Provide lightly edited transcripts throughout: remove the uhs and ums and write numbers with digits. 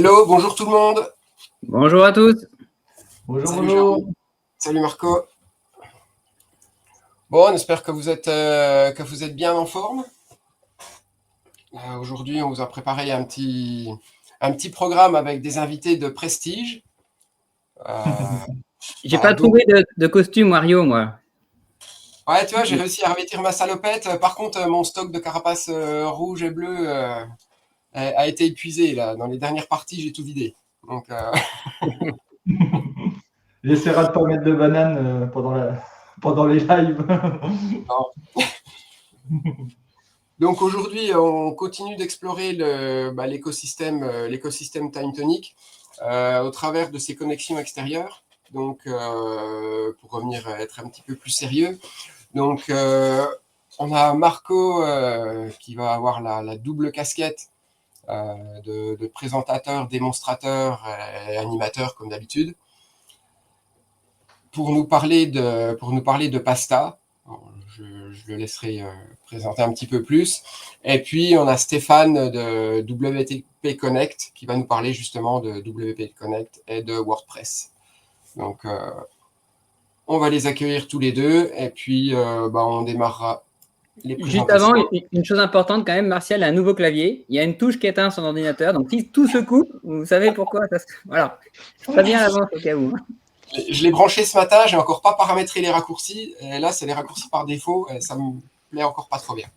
Hello, bonjour tout le monde. Bonjour à tous. Bonjour, Salut bonjour. Jérôme. Salut Marco. Bon, on espère que vous êtes bien en forme. Aujourd'hui, on vous a préparé un petit programme avec des invités de prestige. J'ai Voilà, pas trouvé de costume Mario, moi. Ouais, tu vois, j'ai réussi à revêtir ma salopette. Par contre, mon stock de carapaces rouge et bleu a été épuisé là. Dans les dernières parties, j'ai tout vidé. Donc, J'essaierai de pas mettre de banane pendant les lives. Donc aujourd'hui, on continue d'explorer l'écosystème Time Tonic au travers de ses connexions extérieures. Donc, pour revenir à être un petit peu plus sérieux, donc on a Marco qui va avoir la double casquette de présentateur, démonstrateur et animateur comme d'habitude, pour nous parler de Pasta. Je le laisserai présenter un petit peu plus. Et puis, on a Stéphane de WP Connect qui va nous parler justement de WP Connect et de WordPress. Donc, on va les accueillir tous les deux et puis on démarrera les présentations. Juste avant, une chose importante quand même, Martial a un nouveau clavier. Il y a une touche qui éteint son ordinateur. Donc, si tout se coupe, vous savez pourquoi. Voilà. Je préviens à l'avance au cas où. Je l'ai branché ce matin, j'ai encore pas paramétré les raccourcis. Et là, c'est les raccourcis par défaut et ça me plaît encore pas trop bien.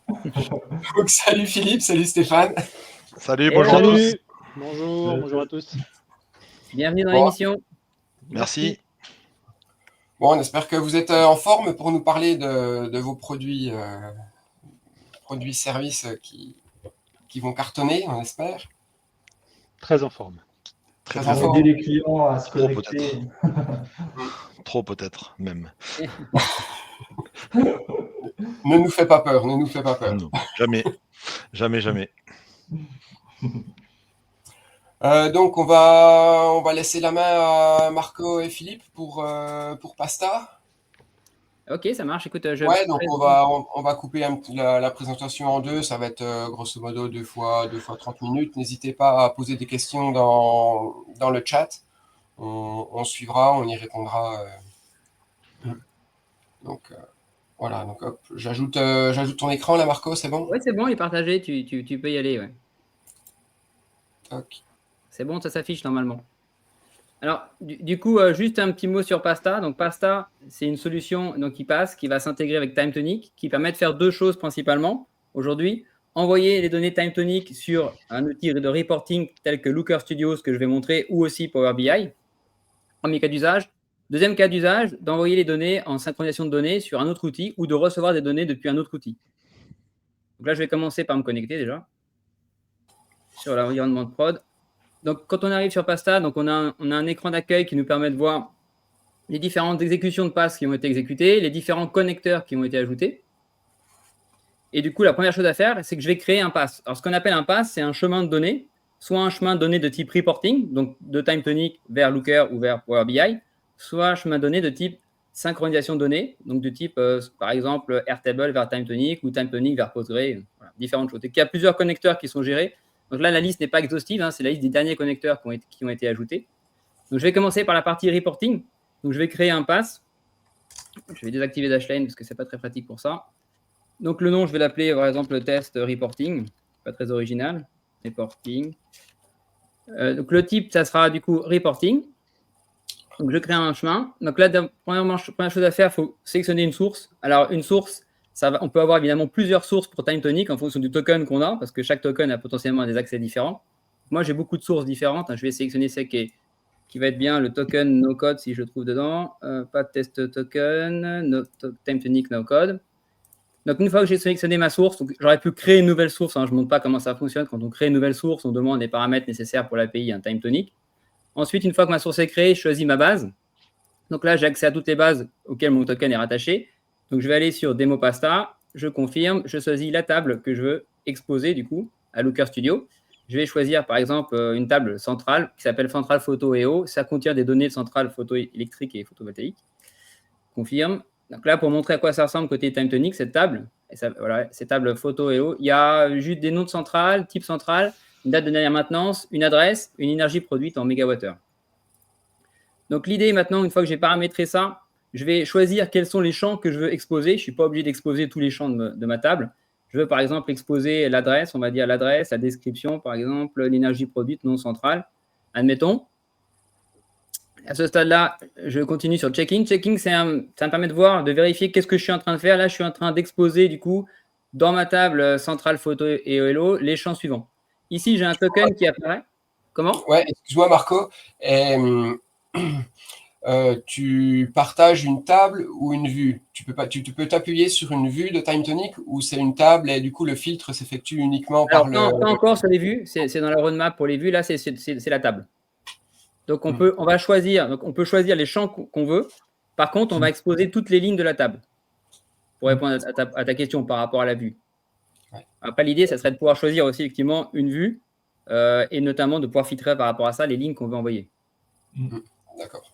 Donc, salut Philippe, salut Stéphane. Salut, Et bonjour à tous. Salut. Bonjour à tous. Bienvenue dans Bon. l'émission. Merci. Bon, on espère que vous êtes en forme pour nous parler de vos produits services qui vont cartonner, on espère. Très en forme. Très Très en bien. forme. Aider les clients à se Trop connecter. Trop peut-être, même. Ne nous fais pas peur, ne nous fais pas peur. Non, jamais. Jamais. Donc on va laisser la main à Marco et Philippe pour Pasta. Ok, ça marche. Écoute, Ouais, donc on va couper la présentation en deux. Ça va être grosso modo deux fois 30 minutes. N'hésitez pas à poser des questions dans le chat. On suivra, on y répondra. Donc voilà, donc hop, j'ajoute ton écran là, Marco, c'est bon? Ouais, c'est bon, il est partagé. Tu peux y aller. Ouais. Toc. C'est bon, ça s'affiche normalement. Alors, du coup, juste un petit mot sur Pasta. Donc, Pasta, c'est une solution qui va s'intégrer avec Time Tonic, qui permet de faire deux choses principalement aujourd'hui. Envoyer les données Time Tonic sur un outil de reporting tel que Looker Studio, ce que je vais montrer, ou aussi Power BI. Premier cas d'usage. Deuxième cas d'usage, d'envoyer les données en synchronisation de données sur un autre outil ou de recevoir des données depuis un autre outil. Donc là, je vais commencer par me connecter déjà sur l'environnement de prod. Donc, quand on arrive sur Pasta, donc on a un écran d'accueil qui nous permet de voir les différentes exécutions de passes qui ont été exécutées, les différents connecteurs qui ont été ajoutés. Et du coup, la première chose à faire, c'est que je vais créer un pass. Alors, ce qu'on appelle un pass, c'est un chemin de données, soit un chemin de données de type reporting, donc de Time Tonic vers Looker ou vers Power BI, soit un chemin de données de type synchronisation de données, donc de type, par exemple, Airtable vers Time Tonic ou Time Tonic vers Postgre, voilà, différentes choses. Et il y a plusieurs connecteurs qui sont gérés. Donc là, la liste n'est pas exhaustive, c'est la liste des derniers connecteurs qui ont été ajoutés. Donc, je vais commencer par la partie reporting. Donc, je vais créer un pass. Je vais désactiver Dashlane parce que ce n'est pas très pratique pour ça. Donc, le nom, je vais l'appeler, par exemple, test reporting. Pas très original. Reporting. Donc, le type, ça sera du coup reporting. Donc, je crée un chemin. Donc là, première chose à faire, il faut sélectionner une source. Alors, une source, on peut avoir évidemment plusieurs sources pour Time Tonic en fonction du token qu'on a, parce que chaque token a potentiellement des accès différents. Moi, j'ai beaucoup de sources différentes. Je vais sélectionner celle qui va être bien le token no code si je le trouve dedans. Pas de test token, Time Tonic no code. Donc, une fois que j'ai sélectionné ma source, j'aurais pu créer une nouvelle source. Je ne montre pas comment ça fonctionne. Quand on crée une nouvelle source, on demande les paramètres nécessaires pour l'API Time Tonic. Ensuite, une fois que ma source est créée, je choisis ma base. Donc là, j'ai accès à toutes les bases auxquelles mon token est rattaché. Donc, je vais aller sur Demo Pasta, je confirme, je choisis la table que je veux exposer du coup à Looker Studio. Je vais choisir par exemple une table centrale qui s'appelle Centrale Photo EO. Ça contient des données de centrale photo électrique et photovoltaïque. Confirme. Donc là, pour montrer à quoi ça ressemble côté Time Tonic, cette table, voilà, cette table photo EO, il y a juste des noms de centrales, type centrale, une date de dernière maintenance, une adresse, une énergie produite en mégawattheure. Donc, l'idée maintenant, une fois que j'ai paramétré ça, je vais choisir quels sont les champs que je veux exposer. Je ne suis pas obligé d'exposer tous les champs de ma table. Je veux, par exemple, exposer l'adresse, on va dire l'adresse, la description, par exemple, l'énergie produite non centrale. Admettons. À ce stade-là, je continue sur Checking. Checking, ça me permet de voir, de vérifier qu'est-ce que je suis en train de faire. Là, je suis en train d'exposer, du coup, dans ma table centrale photo et hello, les champs suivants. Ici, j'ai un token qui apparaît. Comment ? Ouais, excuse-moi Marco. Tu partages une table ou une vue. Tu peux t'appuyer sur une vue de TimeTonic ou c'est une table et du coup le filtre s'effectue uniquement par le… Pas encore sur les vues, c'est dans la roadmap pour les vues. Là, c'est la table. Donc, on peut choisir les champs qu'on veut. Par contre, on va exposer toutes les lignes de la table pour répondre à ta question par rapport à la vue. Ouais. Après, l'idée, ça serait de pouvoir choisir aussi effectivement une vue et notamment de pouvoir filtrer par rapport à ça les lignes qu'on veut envoyer. D'accord.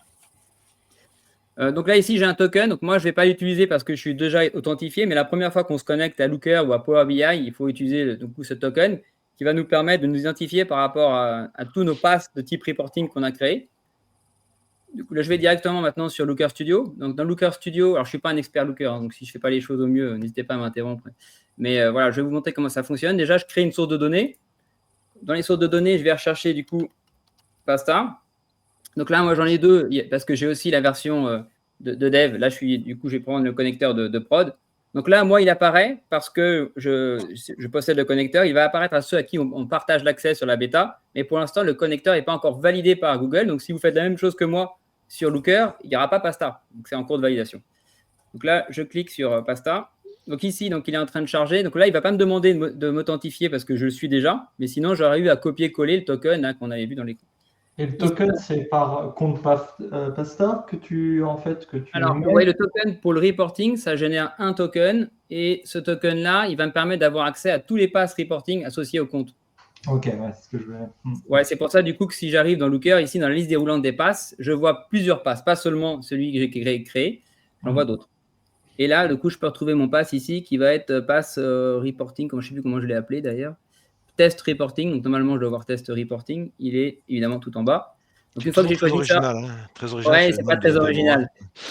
Donc là, ici, j'ai un token. Donc moi, je ne vais pas l'utiliser parce que je suis déjà authentifié. Mais la première fois qu'on se connecte à Looker ou à Power BI, il faut utiliser du coup, ce token qui va nous permettre de nous identifier par rapport à tous nos passes de type reporting qu'on a créés. Du coup, là, je vais directement maintenant sur Looker Studio. Donc dans Looker Studio, alors je ne suis pas un expert Looker, donc si je ne fais pas les choses au mieux, n'hésitez pas à m'interrompre. Mais voilà, je vais vous montrer comment ça fonctionne. Déjà, je crée une source de données. Dans les sources de données, je vais rechercher du coup Pasta. Donc là, moi, j'en ai deux parce que j'ai aussi la version de dev. Là, je vais prendre le connecteur de prod. Donc là, moi, il apparaît parce que je possède le connecteur. Il va apparaître à ceux à qui on partage l'accès sur la bêta. Mais pour l'instant, le connecteur n'est pas encore validé par Google. Donc, si vous faites la même chose que moi sur Looker, il n'y aura pas Pasta. Donc, c'est en cours de validation. Donc là, je clique sur Pasta. Donc ici, il est en train de charger. Donc là, il ne va pas me demander de m'authentifier parce que je le suis déjà. Mais sinon, j'aurais eu à copier-coller le token qu'on avait vu dans l'écran. Et le token, c'est par compte Pasta que tu Alors, mets. oui, le token pour le reporting, ça génère un token. Et ce token-là, il va me permettre d'avoir accès à tous les passes reporting associés au compte. Ok, ouais, c'est ce que je voulais. Ouais, c'est pour ça, du coup, que si j'arrive dans Looker, ici, dans la liste déroulante des passes, je vois plusieurs passes, pas seulement celui que j'ai créé, j'en vois d'autres. Et là, du coup, je peux retrouver mon pass ici qui va être pass reporting, je ne sais plus comment je l'ai appelé d'ailleurs. Test reporting, donc normalement je dois voir test reporting, il est évidemment tout en bas. Donc une fois que j'ai choisi ça, très original, ouais, c'est pas très original.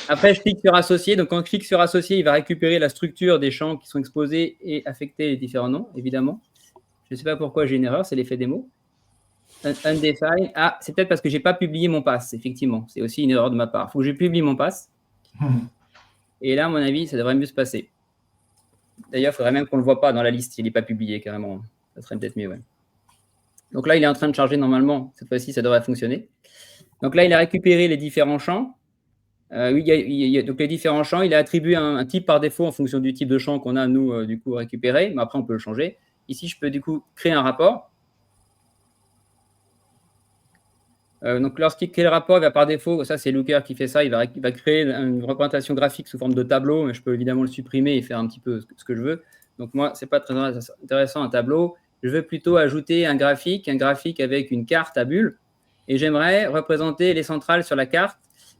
Après je clique sur associé, donc quand je clique sur associé, il va récupérer la structure des champs qui sont exposés et affecter les différents noms, évidemment. Je ne sais pas pourquoi j'ai une erreur, c'est l'effet démo. Undefined, c'est peut-être parce que j'ai pas publié mon pass, effectivement, c'est aussi une erreur de ma part. Il faut que je publie mon pass. Et là, à mon avis, ça devrait mieux se passer. D'ailleurs, il faudrait même qu'on ne le voit pas dans la liste s'il n'est pas publié carrément. Ça serait peut-être mieux, ouais. Donc là, il est en train de charger normalement. Cette fois-ci, ça devrait fonctionner. Donc là, il a récupéré les différents champs. Donc les différents champs, il a attribué un type par défaut en fonction du type de champ qu'on a, nous, du coup, récupéré. Mais après, on peut le changer. Ici, je peux du coup créer un rapport. Donc lorsqu'il crée le rapport, il va par défaut, ça c'est Looker qui fait ça, il va créer une représentation graphique sous forme de tableau, mais je peux évidemment le supprimer et faire un petit peu ce que je veux. Donc moi, ce n'est pas très intéressant un tableau. Je veux plutôt ajouter un graphique avec une carte à bulles. Et j'aimerais représenter les centrales sur la carte.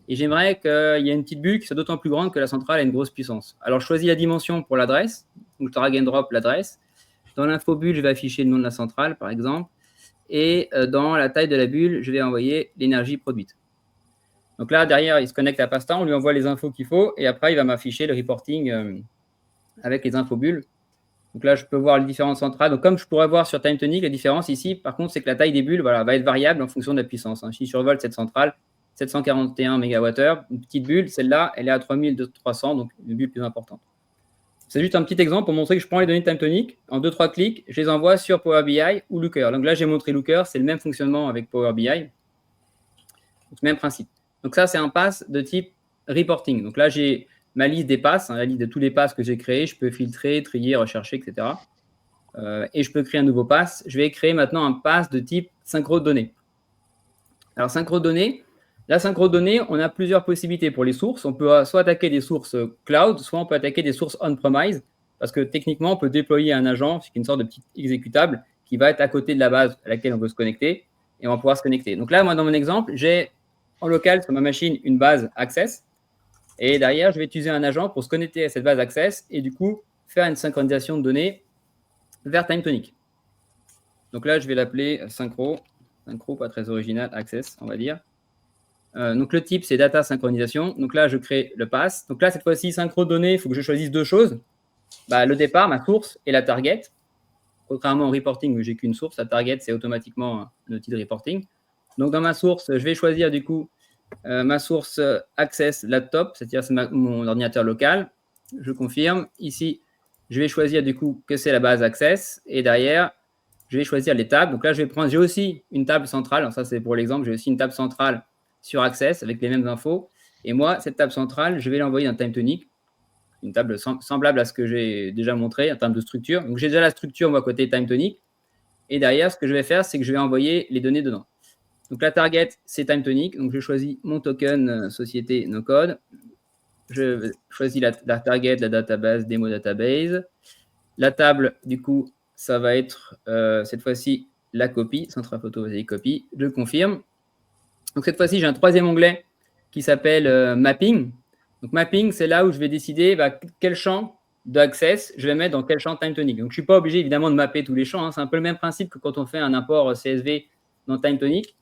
Et j'aimerais qu'il y ait une petite bulle qui soit d'autant plus grande que la centrale a une grosse puissance. Alors, je choisis la dimension pour l'adresse. Donc, drag and drop l'adresse. Dans l'info bulle, je vais afficher le nom de la centrale, par exemple. Et dans la taille de la bulle, je vais envoyer l'énergie produite. Donc là, derrière, il se connecte à Pasta. On lui envoie les infos qu'il faut. Et après, il va m'afficher le reporting avec les infos bulles. Donc là, je peux voir les différentes centrales. Donc, comme je pourrais voir sur TimeTonic, la différence ici, par contre, c'est que la taille des bulles va être variable en fonction de la puissance. Si je survole cette centrale, 741 MWh, une petite bulle, celle-là, elle est à 3300, donc une bulle plus importante. C'est juste un petit exemple pour montrer que je prends les données de TimeTonic, en 2-3 clics, je les envoie sur Power BI ou Looker. Donc là, j'ai montré Looker, c'est le même fonctionnement avec Power BI. Donc, même principe. Donc ça, c'est un pass de type reporting. Donc là, j'ai ma liste des passes, la liste de tous les passes que j'ai créés. Je peux filtrer, trier, rechercher, etc. Et je peux créer un nouveau pass. Je vais créer maintenant un pass de type synchro données. Alors, synchro données, la synchro données, on a plusieurs possibilités pour les sources. On peut soit attaquer des sources cloud, soit on peut attaquer des sources on-premise, parce que techniquement, on peut déployer un agent, c'est une sorte de petit exécutable qui va être à côté de la base à laquelle on veut se connecter, et on va pouvoir se connecter. Donc là, moi, dans mon exemple, j'ai en local sur ma machine une base Access, et derrière, je vais utiliser un agent pour se connecter à cette base Access et du coup, faire une synchronisation de données vers TimeTonic. Donc là, je vais l'appeler synchro. Synchro, pas très original, access, on va dire. Donc le type, c'est data synchronisation. Donc là, je crée le pass. Donc là, cette fois-ci, synchro données, il faut que je choisisse deux choses. Le départ, ma source, et la target. Contrairement au reporting où j'ai qu'une source, la target, c'est automatiquement un outil de reporting. Donc dans ma source, je vais choisir du coup ma source access laptop, c'est-à-dire c'est mon ordinateur local. Je confirme. Ici, je vais choisir du coup que c'est la base access. Et derrière, je vais choisir les tables. Donc là, j'ai aussi une table centrale. Alors ça, c'est pour l'exemple. J'ai aussi une table centrale sur Access avec les mêmes infos. Et moi, cette table centrale, je vais l'envoyer dans TimeTonic, une table semblable à ce que j'ai déjà montré en termes de structure. Donc, j'ai déjà la structure, moi, côté TimeTonic. Et derrière, ce que je vais faire, c'est que je vais envoyer les données dedans. Donc, la target, c'est TimeTonic. Donc, je choisis mon token société no code. Je choisis la target, la database, démo database. La table, du coup, ça va être cette fois-ci la copie, centrale photovoltaïque copie. Je confirme. Donc, cette fois-ci, j'ai un troisième onglet qui s'appelle Mapping. Donc, Mapping, c'est là où je vais décider quel champ d'Access je vais mettre dans quel champ TimeTonic. Donc, je ne suis pas obligé, évidemment, de mapper tous les champs. Hein. C'est un peu le même principe que quand on fait un import CSV dans TimeTonic.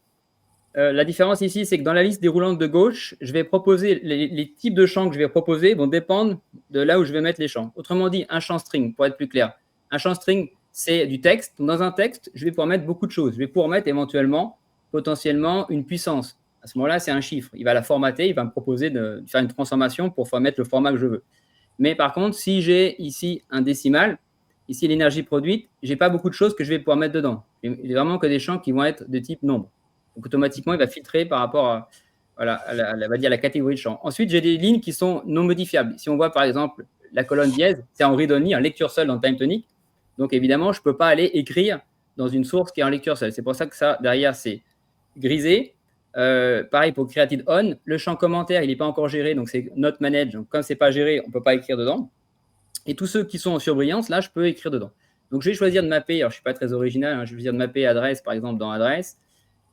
La différence ici, c'est que dans la liste déroulante de gauche, je vais proposer les types de champs que je vais proposer vont dépendre de là où je vais mettre les champs. Autrement dit, un champ string, pour être plus clair. Un champ string, c'est du texte. Dans un texte, je vais pouvoir mettre beaucoup de choses. Je vais pouvoir mettre éventuellement, potentiellement, une puissance. À ce moment-là, c'est un chiffre. Il va la formater, il va me proposer de faire une transformation pour mettre le format que je veux. Mais par contre, si j'ai ici un décimal, ici l'énergie produite, je n'ai pas beaucoup de choses que je vais pouvoir mettre dedans. J'ai vraiment que des champs qui vont être de type nombre. Donc, automatiquement, il va filtrer par rapport à la catégorie de champ. Ensuite, j'ai des lignes qui sont non modifiables. Si on voit, par exemple, la colonne dièse, c'est en read-only, en lecture seule dans TimeTonic. Donc, évidemment, je ne peux pas aller écrire dans une source qui est en lecture seule. C'est pour ça que ça, derrière, c'est grisé. Pareil pour Created On. Le champ commentaire, il n'est pas encore géré, donc c'est not managed. Donc, comme ce n'est pas géré, on ne peut pas écrire dedans. Et tous ceux qui sont en surbrillance, là, je peux écrire dedans. Donc, je vais choisir de mapper. Alors, je ne suis pas très original. Hein, je vais choisir de mapper adresse, par exemple, dans adresse.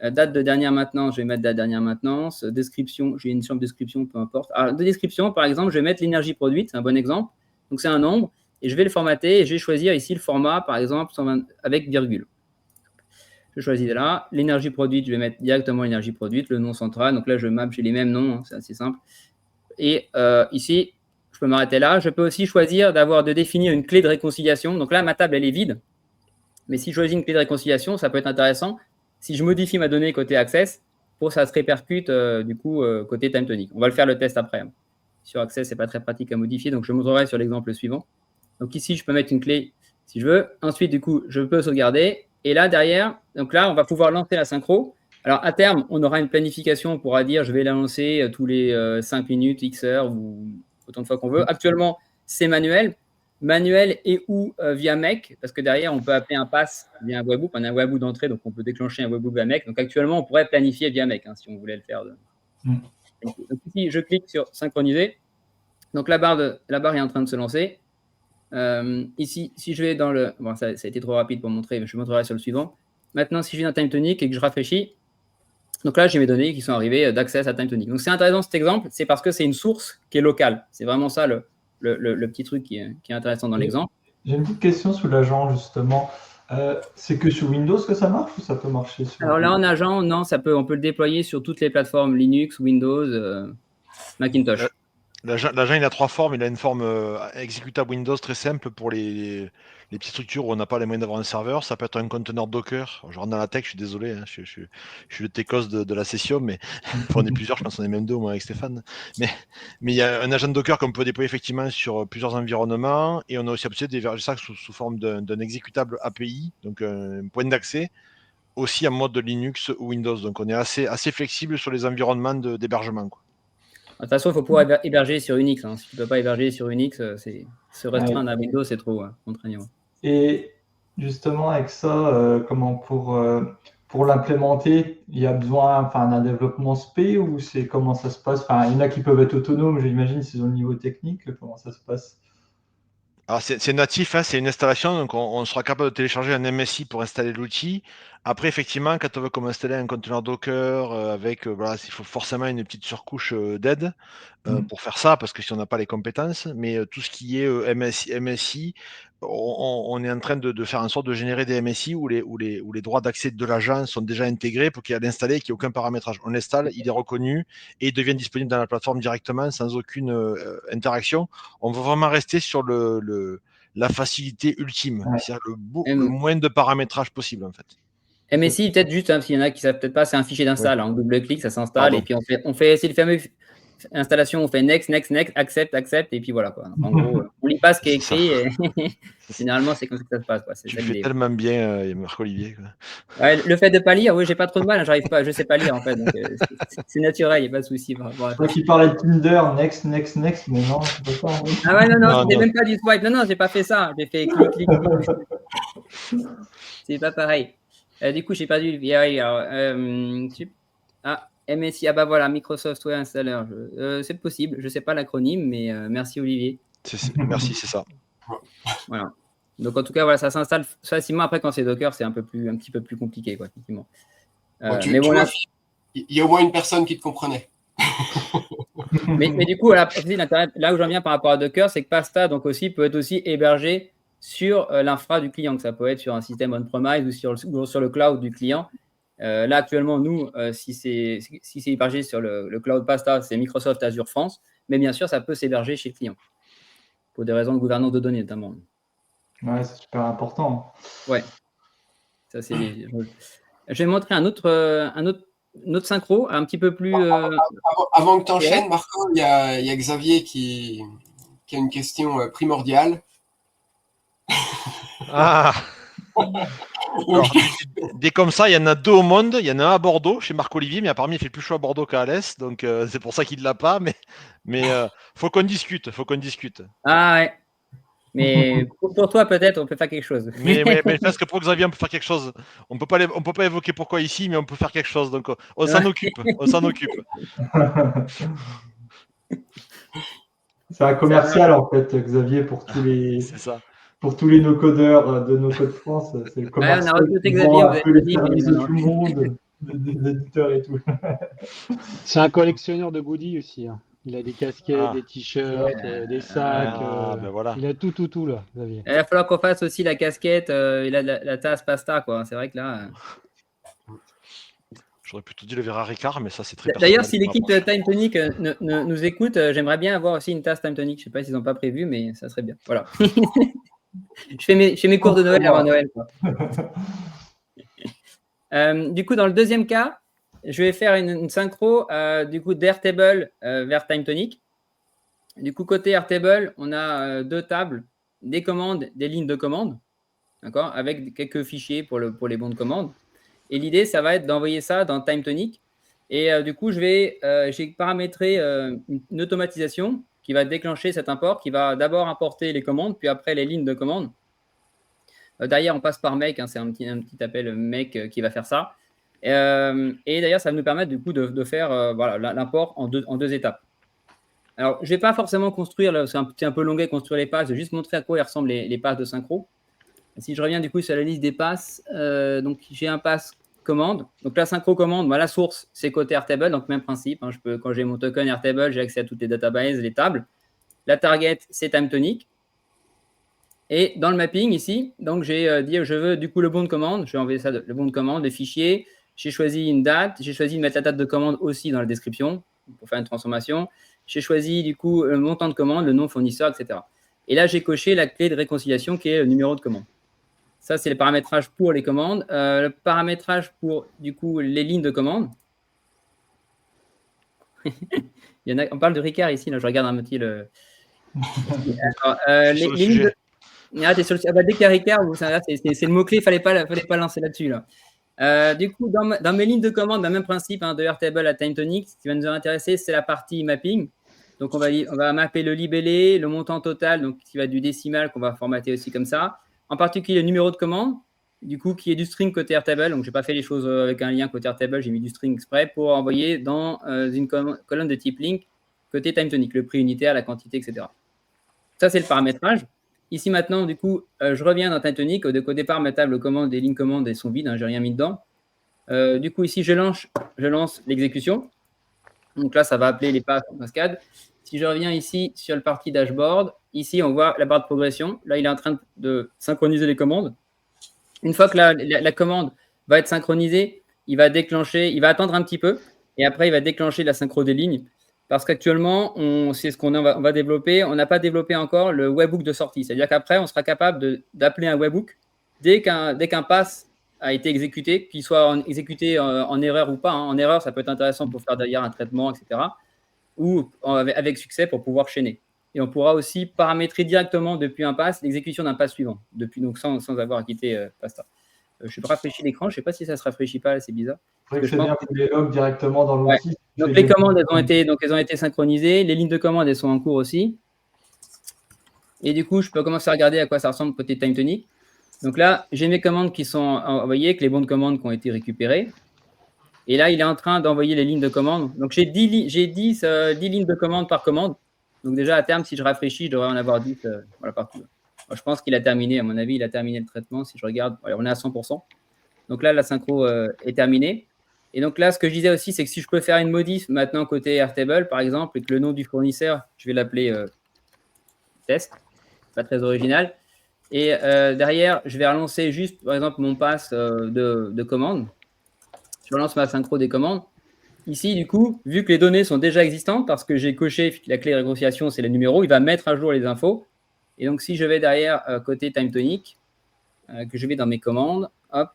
Date de dernière maintenance, je vais mettre date de dernière maintenance. Description, j'ai une chambre de description, peu importe. Alors, de description, par exemple, je vais mettre l'énergie produite, c'est un bon exemple. Donc, c'est un nombre. Et je vais le formater et je vais choisir ici le format, par exemple, 120, avec virgule. Je choisis là. L'énergie produite, je vais mettre directement l'énergie produite, le nom central. Donc là, je map, j'ai les mêmes noms, hein, c'est assez simple. Et ici, je peux m'arrêter là. Je peux aussi choisir de définir une clé de réconciliation. Donc là, ma table, elle est vide. Mais si je choisis une clé de réconciliation, ça peut être intéressant. Si je modifie ma donnée côté Access, ça se répercute côté TimeTonic. On va le faire le test après. Sur Access, ce n'est pas très pratique à modifier, donc je montrerai sur l'exemple suivant. Donc ici, je peux mettre une clé si je veux. Ensuite, du coup, je peux sauvegarder. Et là, derrière, donc là, on va pouvoir lancer la synchro. Alors, à terme, on aura une planification. On pourra dire, je vais la lancer tous les 5 minutes, X heures, ou autant de fois qu'on veut. Actuellement, c'est manuel et ou via MEC, parce que derrière, on peut appeler un pass via un webhook. On a un webhook d'entrée, donc on peut déclencher un webhook via MEC. Donc actuellement, on pourrait planifier via MEC, hein, si on voulait le faire. Donc ici, je clique sur synchroniser. Donc la barre est en train de se lancer. Ici, si je vais dans le... Bon, ça a été trop rapide pour montrer, mais je montrerai sur le suivant. Maintenant, si je vais dans TimeTonic et que je rafraîchis, donc là, j'ai mes données qui sont arrivées d'Access à TimeTonic. Donc c'est intéressant cet exemple, c'est parce que c'est une source qui est locale. C'est vraiment ça le petit truc qui est intéressant dans l'exemple. J'ai une petite question sous l'agent, justement. C'est que sur Windows que ça marche ou ça peut marcher sur... Alors là, en agent, non, on peut le déployer sur toutes les plateformes Linux, Windows, Macintosh. L'agent, il a trois formes. Il a une forme exécutable Windows très simple pour les petites structures où on n'a pas les moyens d'avoir un serveur. Ça peut être un conteneur Docker. Je rentre dans la tech, je suis désolé. Hein, je suis le techos de la session, mais on est plusieurs, je pense qu'on est même deux au moins avec Stéphane. Mais il y a un agent Docker qu'on peut déployer effectivement sur plusieurs environnements. Et on a aussi option d'héberger ça sous forme d'un exécutable API, donc un point d'accès, aussi en mode Linux ou Windows. Donc on est assez flexible sur les environnements d'hébergement, quoi. De toute façon, il faut pouvoir héberger sur Unix. Hein. Si tu ne peux pas héberger sur Unix, se restreindre à Windows, c'est trop contraignant. Et justement, avec ça, pour l'implémenter, il y a besoin d'un développement spé ou comment ça se passe? Il y en a qui peuvent être autonomes, j'imagine, c'est au niveau technique. Comment ça se passe? Alors c'est natif, hein, c'est une installation, donc on sera capable de télécharger un MSI pour installer l'outil. Après, effectivement, quand on veut comme installer un conteneur Docker avec, voilà, il faut forcément une petite surcouche d'aide pour faire ça, parce que si on n'a pas les compétences. Mais tout ce qui est MSI, on est en train de faire en sorte de générer des MSI où les droits d'accès de l'agent sont déjà intégrés pour qu'il y ait à l'installer et qu'il n'y ait aucun paramétrage. On l'installe, il est reconnu et il devient disponible dans la plateforme directement sans aucune interaction. On va vraiment rester sur la facilité ultime, Ouais. c'est-à-dire le moins de paramétrage possible en fait. MSI, peut-être juste, s'il y en a qui ne savent peut-être pas, c'est un fichier d'install. En double-clic, ça s'installe. Et puis, on fait essayer le fameux installation. On fait next, accept, et puis voilà. Quoi. En gros, on lit pas ce qui est écrit. Et généralement, c'est comme ça que ça se passe. Quoi. C'est Tu ça fais l'idée. tellement bien, Marc-Olivier. Ouais, le fait de ne pas lire, oui, j'ai pas trop de mal. J'arrive pas, je sais pas lire en fait. Donc, c'est naturel, il n'y a pas de souci. Toi qui parlais de Tinder, next, mais non, c'est pas ça. Ah ouais, non, Non, c'était non. même pas du swipe. Non, j'ai pas fait ça. J'ai fait clic, clic, clic. C'est pas pareil. Du coup, j'ai perdu le VI. MSI, ah bah voilà, Microsoft Software Installer. C'est possible, je sais pas l'acronyme, mais merci Olivier. Merci, c'est ça. Voilà. Donc en tout cas, voilà, ça s'installe facilement. Après, quand c'est Docker, c'est un petit peu plus compliqué, quoi, effectivement. Tu vois, il y a au moins une personne qui te comprenait. mais du coup, voilà, là où j'en viens par rapport à Docker, c'est que Pasta donc aussi peut être aussi hébergé sur l'infra du client, que ça peut être sur un système on-premise ou sur le cloud du client. Là, actuellement, nous, si c'est hébergé sur le cloud Pasta, c'est Microsoft Azure France, mais bien sûr, ça peut s'héberger chez le client, pour des raisons de gouvernance de données, notamment. Ouais, c'est super important. Ouais. Ça, c'est Je vais montrer un autre synchro, un petit peu plus… Avant que tu enchaînes, Marco, il y a Xavier qui a une question primordiale. Ah. Alors, des comme ça, il y en a 2 au monde. Il y en a un à Bordeaux, chez Marc-Olivier, mais apparemment, il fait plus chaud à Bordeaux qu'à Alès. Donc, c'est pour ça qu'il ne l'a pas. Mais faut qu'on discute. Ah ouais. Mais pour toi, peut-être, on peut faire quelque chose. Mais parce que pour Xavier, on peut faire quelque chose. On peut pas évoquer pourquoi ici, mais on peut faire quelque chose. Donc, on s'en occupe. C'est un commercial, en fait, Xavier, pour tous les… C'est ça. Pour tous les no-codeurs de No Code France, c'est le commercial qui vend un peu les services de tout le monde, des éditeurs et tout. C'est un collectionneur de goodies aussi. Hein. Il a des casquettes, des t-shirts, des sacs. Ben voilà. Il a tout là, Xavier. Il va falloir qu'on fasse aussi la casquette et la tasse Pasta, quoi. C'est vrai que là… J'aurais plutôt dit le verre à Ricard, mais ça, c'est très personnel. D'ailleurs, si l'équipe Time Tonic nous écoute, j'aimerais bien avoir aussi une tasse Time Tonic. Je ne sais pas s'ils n'ont pas prévu, mais ça serait bien. Voilà. Je fais mes cours de Noël avant Noël. Quoi. Du coup, dans le deuxième cas, je vais faire une synchro du coup d'Airtable vers Time Tonic. Du coup, côté Airtable, on a 2 tables, des commandes, des lignes de commande, d'accord, avec quelques fichiers pour les bons de commande. Et l'idée, ça va être d'envoyer ça dans Time Tonic. Et du coup, j'ai paramétré une automatisation qui va déclencher cet import, qui va d'abord importer les commandes, puis après les lignes de commande. Derrière, on passe par make, hein, c'est un petit appel make qui va faire ça. Et d'ailleurs, ça va nous permettre du coup de faire voilà, l'import en deux étapes. Alors, je ne vais pas forcément construire, c'est un peu longuet construire les passes, je vais juste montrer à quoi ils ressemblent les passes de synchro. Si je reviens du coup sur la liste des passes, donc j'ai un pass commande. Donc la synchro commande, la source, c'est côté Airtable, donc même principe. Hein, quand j'ai mon token Airtable, j'ai accès à toutes les databases, les tables. La target, c'est Time Tonic. Et dans le mapping ici, donc j'ai dit je veux du coup le bon de commande. Je vais envoyer ça, le bon de commande, le fichier. J'ai choisi une date. J'ai choisi de mettre la date de commande aussi dans la description pour faire une transformation. J'ai choisi du coup le montant de commande, le nom fournisseur, etc. Et là, j'ai coché la clé de réconciliation qui est le numéro de commande. Ça, c'est le paramétrage pour les commandes. Le paramétrage pour, du coup, les lignes de commande. On parle de Ricard ici. Là, je regarde un petit… Alors, les lignes de… dès qu'il y a Ricard, c'est le mot-clé. Il ne fallait pas lancer là-dessus. Là. Du coup, dans mes lignes de commande, même principe de Airtable à Time Tonic, ce qui va nous intéresser, c'est la partie mapping. Donc, on va mapper le libellé, le montant total, donc qui va du décimal, qu'on va formater aussi comme ça. En particulier, le numéro de commande, du coup, qui est du string côté Airtable. Donc, je n'ai pas fait les choses avec un lien côté Airtable. J'ai mis du string exprès pour envoyer dans une colonne de type link côté Time Tonic, le prix unitaire, la quantité, etc. Ça, c'est le paramétrage. ici maintenant, du coup, je reviens dans TimeTonic. Au départ, ma table commande, les lignes commandes, elles sont vides, hein, j'ai rien mis dedans. Du coup, ici, je lance l'exécution. Donc là, ça va appeler les passes en cascade. Si je reviens ici sur le partie dashboard, ici, on voit la barre de progression. Là, il est en train de synchroniser les commandes. Une fois que la commande va être synchronisée, il va attendre un petit peu et après, il va déclencher la synchro des lignes. Parce qu'actuellement, c'est ce qu'on va développer. On n'a pas développé encore le webhook de sortie. C'est-à-dire qu'après, on sera capable d'appeler un webhook dès qu'un pass a été exécuté, qu'il soit exécuté en erreur ou pas. Hein. En erreur, ça peut être intéressant pour faire derrière un traitement, etc. Ou avec succès pour pouvoir chaîner. Et on pourra aussi paramétrer directement depuis un pass l'exécution d'un pass suivant, donc sans avoir à quitter Pasta. Je ne rafraîchis l'écran, je ne sais pas si ça ne se rafraîchit pas, c'est bizarre. C'est vrai que c'est bien que les logs directement dans l'outil. Ouais. Donc les commandes, elles ont été synchronisées, les lignes de commande, elles sont en cours aussi. Et du coup, je peux commencer à regarder à quoi ça ressemble côté TimeTonic. Donc là, j'ai mes commandes qui sont envoyées, avec les bons de commande qui ont été récupérés. Et là, il est en train d'envoyer les lignes de commande. Donc, j'ai 10 lignes de commande par commande. Donc, déjà, à terme, si je rafraîchis, je devrais en avoir 10 partout. Alors, je pense qu'il a terminé. À mon avis, il a terminé le traitement. Si je regarde, on est à 100%. Donc là, la synchro est terminée. Et donc là, ce que je disais aussi, c'est que si je peux faire une modif maintenant côté Airtable, par exemple, et que le nom du fournisseur, je vais l'appeler test, pas très original. Et derrière, je vais relancer juste, par exemple, mon pass de commande. Je relance ma synchro des commandes. Ici, du coup, vu que les données sont déjà existantes, parce que j'ai coché la clé de réconciliation, c'est les numéros, il va mettre à jour les infos. Et donc, si je vais derrière côté TimeTonic, que je vais dans mes commandes, hop,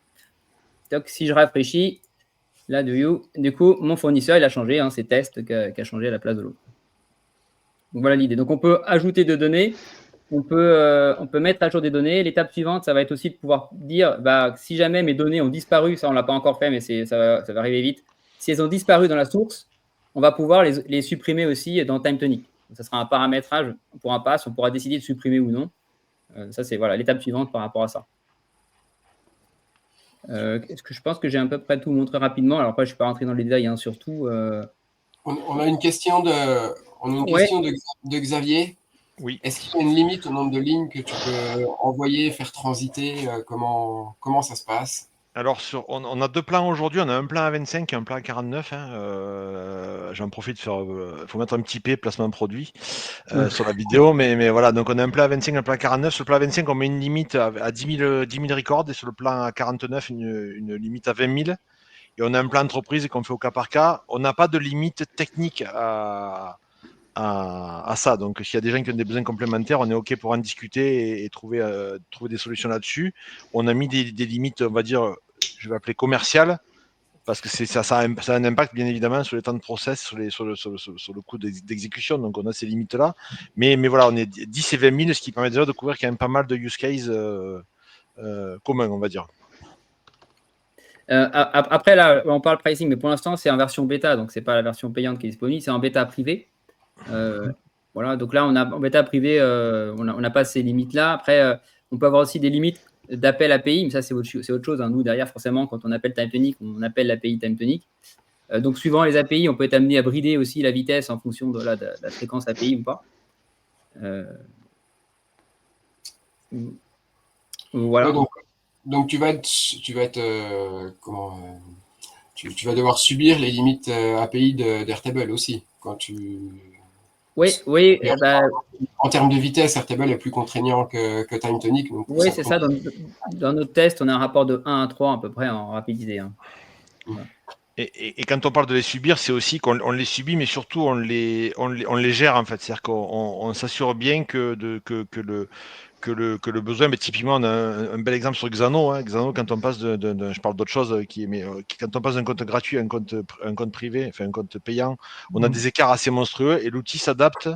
donc, si je rafraîchis, là, du coup, mon fournisseur, il a changé, hein, c'est test qui a changé à la place de l'autre. Donc, voilà l'idée. Donc, on peut ajouter des données, on peut mettre à jour des données. L'étape suivante, ça va être aussi de pouvoir dire, si jamais mes données ont disparu, ça, on ne l'a pas encore fait, mais ça va arriver vite. Si elles ont disparu dans la source, on va pouvoir les supprimer aussi dans TimeTonic. Ça sera un paramétrage pour un pass, on pourra décider de supprimer ou non. Ça, c'est l'étape suivante par rapport à ça. Est-ce que je pense que j'ai à peu près tout montré rapidement. Alors après, je ne suis pas rentré dans les détails, hein, surtout. On a une question de Xavier. Oui. Est-ce qu'il y a une limite au nombre de lignes que tu peux envoyer, faire transiter comment ça se passe? Alors, on a deux plans aujourd'hui. On a un plan à 25 et un plan à 49. J'en profite, il faut mettre un petit P, placement de produit, sur la vidéo. Mais voilà, donc on a un plan à 25 et un plan à 49. Sur le plan à 25, on met une limite à 10 000 records. Et sur le plan à 49, une limite à 20 000. Et on a un plan entreprise qu'on fait au cas par cas. On n'a pas de limite technique à ça. Donc, s'il y a des gens qui ont des besoins complémentaires, on est OK pour en discuter et trouver des solutions là-dessus. On a mis des limites, on va dire, je vais appeler commerciales, parce que ça a un impact, bien évidemment, sur les temps de process, sur le coût d'exécution. Donc, on a ces limites-là. Mais voilà, on est 10 et 20 000, ce qui permet déjà de couvrir quand même pas mal de use cases communs, on va dire. Après, là, on parle pricing, mais pour l'instant, c'est en version bêta, donc ce n'est pas la version payante qui est disponible, c'est en bêta privé. Voilà, donc là, en bêta privé, on n'a pas ces limites-là. Après, on peut avoir aussi des limites d'appel API, mais ça, c'est autre chose. Hein. Nous, derrière, forcément, quand on appelle TimeTonic, on appelle l'API TimeTonic. Donc, suivant les API, on peut être amené à brider aussi la vitesse en fonction de la fréquence API ou pas. Voilà. Ouais, donc tu vas devoir subir les limites API d'Airtable aussi quand tu. Oui. En termes de vitesse, Airtable est plus contraignant que TimeTonic. Oui, c'est ça. Dans notre test, on a un rapport de 1 à 3 à peu près en rapidité. Hein. Voilà. Et quand on parle de les subir, c'est aussi qu'on les subit, mais surtout on les gère en fait. C'est-à-dire qu'on s'assure bien que le besoin, mais typiquement, on a un bel exemple sur Xano. Hein. Xano, quand on passe je parle d'autre chose, quand on passe d'un compte gratuit à un compte privé, enfin un compte payant, on a des écarts assez monstrueux et l'outil s'adapte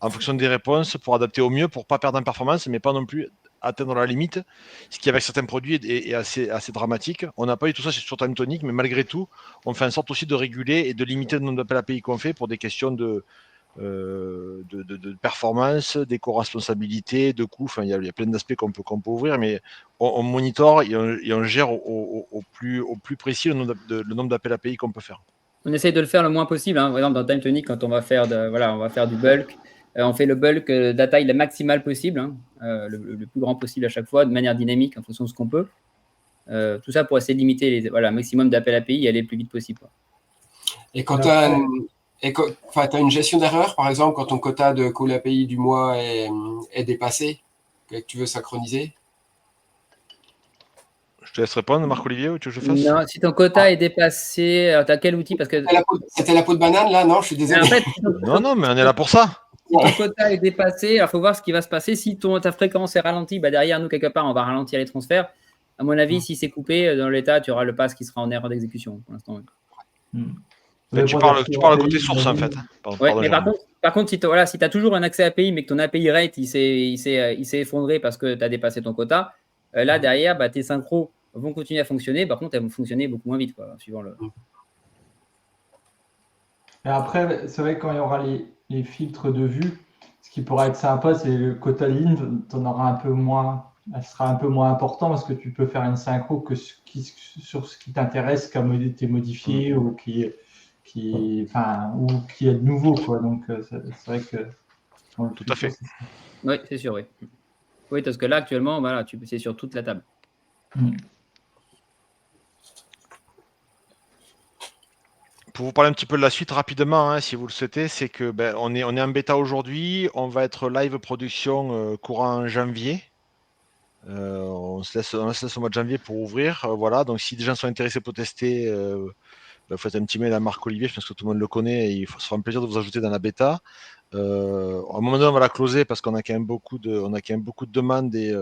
en fonction des réponses pour adapter au mieux, pour pas perdre en performance, mais pas non plus atteindre la limite, ce qui avec certains produits est assez dramatique. On n'a pas eu tout ça sur TimeTonic, mais malgré tout, on fait en sorte aussi de réguler et de limiter le nombre d'appels API qu'on fait pour des questions de performance, d'éco-responsabilité, de coût. Enfin, il y a plein d'aspects qu'on peut ouvrir, mais on monitore et on gère au plus précis le nombre d'appels API qu'on peut faire. On essaye de le faire le moins possible. Hein. Par exemple, dans TimeTonic, quand on va faire du bulk, On fait le bulk data le maximal possible, hein, le plus grand possible à chaque fois, de manière dynamique en fonction de ce qu'on peut. Tout ça pour essayer de limiter le maximum d'appels API et aller le plus vite possible, quoi. Et quand tu as une gestion d'erreur, par exemple, quand ton quota de call API du mois est dépassé, que tu veux synchroniser? Je te laisse répondre, Marc-Olivier, ou tu veux que je fasse? Non, si ton quota est dépassé, tu as quel outil? Parce que C'était la peau de banane, là? Non, je suis désolé. en fait, Non, mais on est là pour ça. si ton quota est dépassé, il faut voir ce qui va se passer. Si ta fréquence est ralentie, derrière nous, quelque part, on va ralentir les transferts. À mon avis, si c'est coupé, dans l'état, tu auras le pass qui sera en erreur d'exécution pour l'instant. Mais tu parles côté source, en fait. Ouais, mais par contre, si tu as toujours un accès API, mais que ton API rate il s'est effondré parce que tu as dépassé ton quota, là, derrière, tes synchros vont continuer à fonctionner. Par contre, elles vont fonctionner beaucoup moins vite, quoi, suivant le. Et après, c'est vrai que quand il y aura les filtres de vue, ce qui pourrait être sympa, c'est le quota ligne, tu en auras un peu moins, elle sera un peu moins important parce que tu peux faire une synchro sur ce qui t'intéresse, qui a été modifié ou qui est de nouveau, quoi. Donc, c'est vrai que. Tout à fait. Oui, c'est sûr, oui. Oui, parce que là, actuellement, voilà, c'est sur toute la table. Pour vous parler un petit peu de la suite rapidement, hein, si vous le souhaitez, c'est que on est en bêta aujourd'hui, on va être live production courant janvier. On se laisse au mois de janvier pour ouvrir. Voilà, donc si des gens sont intéressés pour tester, faites un petit mail à Marc-Olivier, je pense que tout le monde le connaît, et il sera un plaisir de vous ajouter dans la bêta. À un moment donné, on va la closer parce qu'on a quand même beaucoup de demandes et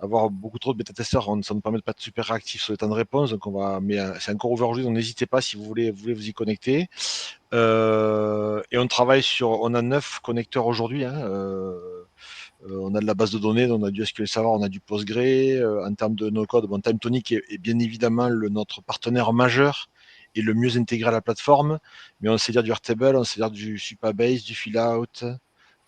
avoir beaucoup trop de bêta-testeurs, ça ne permet de pas être super réactif sur les temps de réponse. Donc mais c'est encore ouvert aujourd'hui, donc n'hésitez pas si vous voulez vous y connecter. Et on a 9 connecteurs aujourd'hui. On a de la base de données, on a du SQL Server, on a du Postgre. En termes de no-code, TimeTonic est bien évidemment notre partenaire majeur et le mieux intégré à la plateforme. Mais on sait dire du Airtable, on sait dire du Supabase, du Fillout,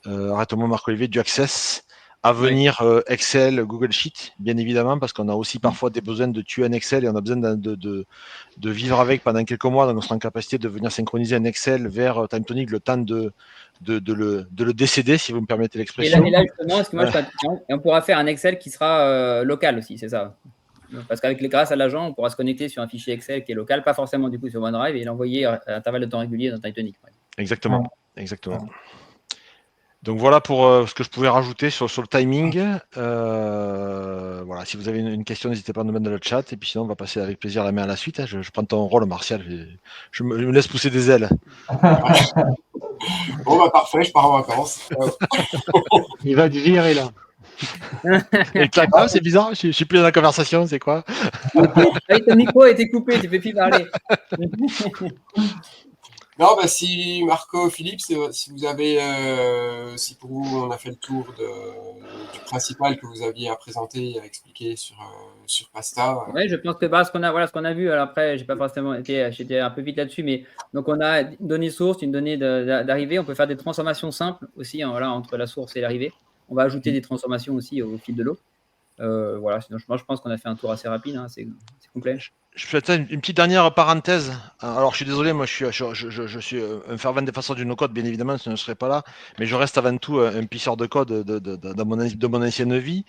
arrête-moi Marc-Olivier, du Access. À venir, Excel, Google Sheet, bien évidemment, parce qu'on a aussi parfois des besoins de tuer un Excel et on a besoin de vivre avec pendant quelques mois. Donc, on sera en capacité de venir synchroniser un Excel vers TimeTonic, le temps de le décéder, si vous me permettez l'expression. Et là justement, on pourra faire un Excel qui sera local aussi, c'est ça. Parce grâce à l'agent, on pourra se connecter sur un fichier Excel qui est local, pas forcément du coup sur OneDrive, et l'envoyer à intervalles de temps réguliers dans TimeTonic. Exactement. Donc voilà pour ce que je pouvais rajouter sur le timing. Voilà, si vous avez une question, n'hésitez pas à nous mettre dans le chat. Et puis sinon, on va passer avec plaisir la main à la suite. Je prends ton rôle, Martial. Je me laisse pousser des ailes. Bon, parfait, je pars en vacances. Il va te virer là. Et clac, c'est bizarre, je suis plus dans la conversation, c'est quoi? Ton micro a été coupé, tu ne peux plus parler. Non, si Marco, Philippe, si vous avez, si pour vous on a fait le tour du principal que vous aviez à présenter et à expliquer sur Pasta. Oui, je pense que ce qu'on a vu. Alors après, j'ai pas forcément j'étais un peu vite là-dessus, mais donc on a une donnée source, une donnée d'arrivée. On peut faire des transformations simples aussi, hein, entre la source et l'arrivée. On va ajouter des transformations aussi au fil de l'eau. Sinon, je pense qu'on a fait un tour assez rapide, hein, c'est complet. Je fais une petite dernière parenthèse. Alors, je suis désolé, moi, je suis un fervent défenseur du no-code, bien évidemment, je ne serais pas là, mais je reste avant tout un pisseur de code de mon ancienne vie.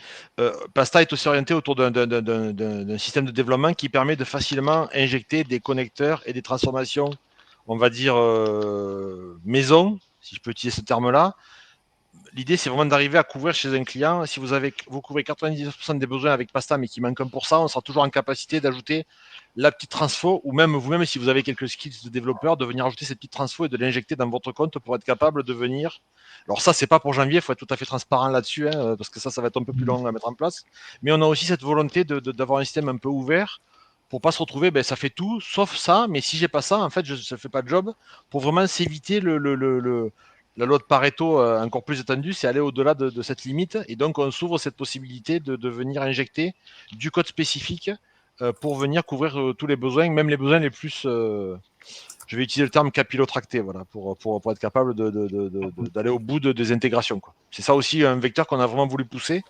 Pasta est aussi orienté autour d'un système de développement qui permet de facilement injecter des connecteurs et des transformations, on va dire, maison, si je peux utiliser ce terme-là. L'idée, c'est vraiment d'arriver à couvrir chez un client. Si vous couvrez 99% des besoins avec Pasta, mais qu'il manque 1%, on sera toujours en capacité d'ajouter la petite transfo, ou même vous-même, si vous avez quelques skills de développeur, de venir ajouter cette petite transfo et de l'injecter dans votre compte pour être capable de venir. Alors ça, c'est pas pour janvier, il faut être tout à fait transparent là-dessus, hein, parce que ça va être un peu plus long à mettre en place. Mais on a aussi cette volonté d'avoir un système un peu ouvert pour pas se retrouver, ça fait tout, sauf ça, mais si j'ai pas ça, en fait, je ne fais pas de job, pour vraiment s'éviter la loi de Pareto encore plus étendue, c'est aller au-delà de cette limite. Et donc, on s'ouvre cette possibilité de venir injecter du code spécifique pour venir couvrir tous les besoins, même les besoins les plus, je vais utiliser le terme capillotracté, voilà, pour être capable d'aller au bout des intégrations, quoi. C'est ça aussi un vecteur qu'on a vraiment voulu pousser,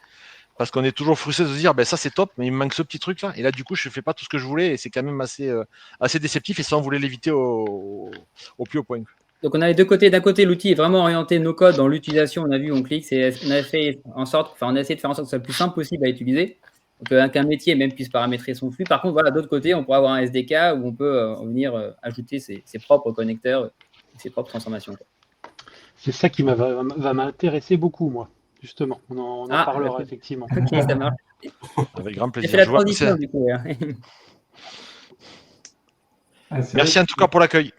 parce qu'on est toujours frustré de se dire, ça c'est top, mais il me manque ce petit truc-là. Et là, du coup, je ne fais pas tout ce que je voulais, et c'est quand même assez déceptif, et ça, on voulait l'éviter au plus haut point. Donc, on a les deux côtés. D'un côté, l'outil est vraiment orienté no-code dans l'utilisation. On a vu, on clique. On a essayé de faire en sorte que ce soit le plus simple possible à utiliser. Donc, qu'un métier même puisse paramétrer son flux. Par contre, voilà, d'autre côté, on pourrait avoir un SDK où on peut venir ajouter ses propres connecteurs et ses propres transformations. C'est ça qui va m'intéresser beaucoup, moi, justement. On en parlera, effectivement. Ok, ça marche. Avec grand plaisir. J'ai fait la transition, du coup. Merci en tout cas pour l'accueil.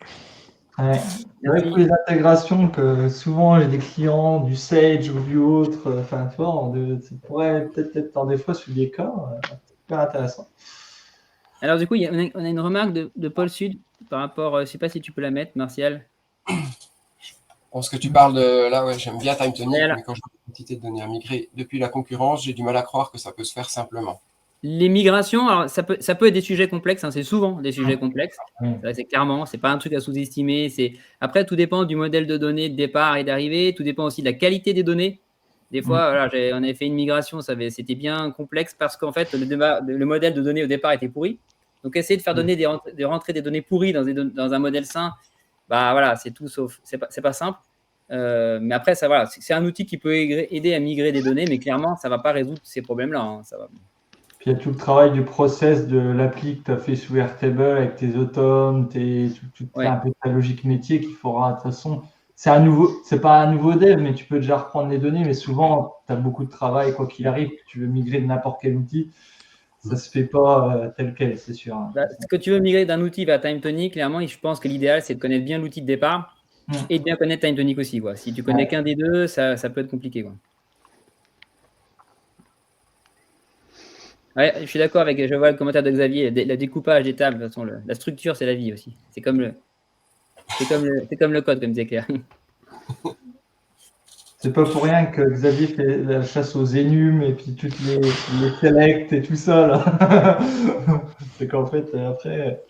Ouais. C'est vrai que pour les intégrations, que souvent j'ai des clients du Sage ou du autre, enfin tu vois, ça pourrait peut-être être dans des fois sur des cas super intéressant. Alors du coup, on a une remarque de Paul Sud par rapport, je ne sais pas si tu peux la mettre, Martial. Je pense que tu parles de là, ouais, j'aime bien TimeTonic, Voilà. mais quand je vois la quantité de données à migrer depuis la concurrence, j'ai du mal à croire que ça peut se faire simplement. Les migrations, alors ça peut être des sujets complexes, hein, c'est souvent des sujets complexes. C'est clairement, c'est pas un truc à sous-estimer. Après, tout dépend du modèle de données de départ et d'arrivée. Tout dépend aussi de la qualité des données. Des fois, voilà, on avait fait une migration, c'était bien complexe parce qu'en fait, le modèle de données au départ était pourri. Donc, essayer de faire rentrer des données pourries dans un modèle sain, bah voilà, c'est tout sauf, c'est pas simple. Mais après, ça, voilà, c'est un outil qui peut aider à migrer des données, mais clairement, ça va pas résoudre ces problèmes-là. Hein, ça va. Puis il y a tout le travail du process de l'appli que tu as fait sous Airtable avec tes automes, un peu ta logique métier qu'il faudra. De toute façon, c'est pas un nouveau dev, mais tu peux déjà reprendre les données. Mais souvent, tu as beaucoup de travail, quoi qu'il arrive, que tu veux migrer de n'importe quel outil. Ça se fait pas tel quel, c'est sûr. Hein. Que tu veux migrer d'un outil vers TimeTonic, clairement, je pense que l'idéal, c'est de connaître bien l'outil de départ et de bien connaître TimeTonic aussi. Quoi. Si tu connais qu'un des deux, ça peut être compliqué. Quoi. Ouais, je suis d'accord je vois le commentaire de Xavier, le découpage des tables, de toute façon, la structure, c'est la vie aussi. C'est comme le code, comme disait Claire. C'est pas pour rien que Xavier fait la chasse aux énums et puis toutes les selects et tout ça, là. C'est qu'en fait, après,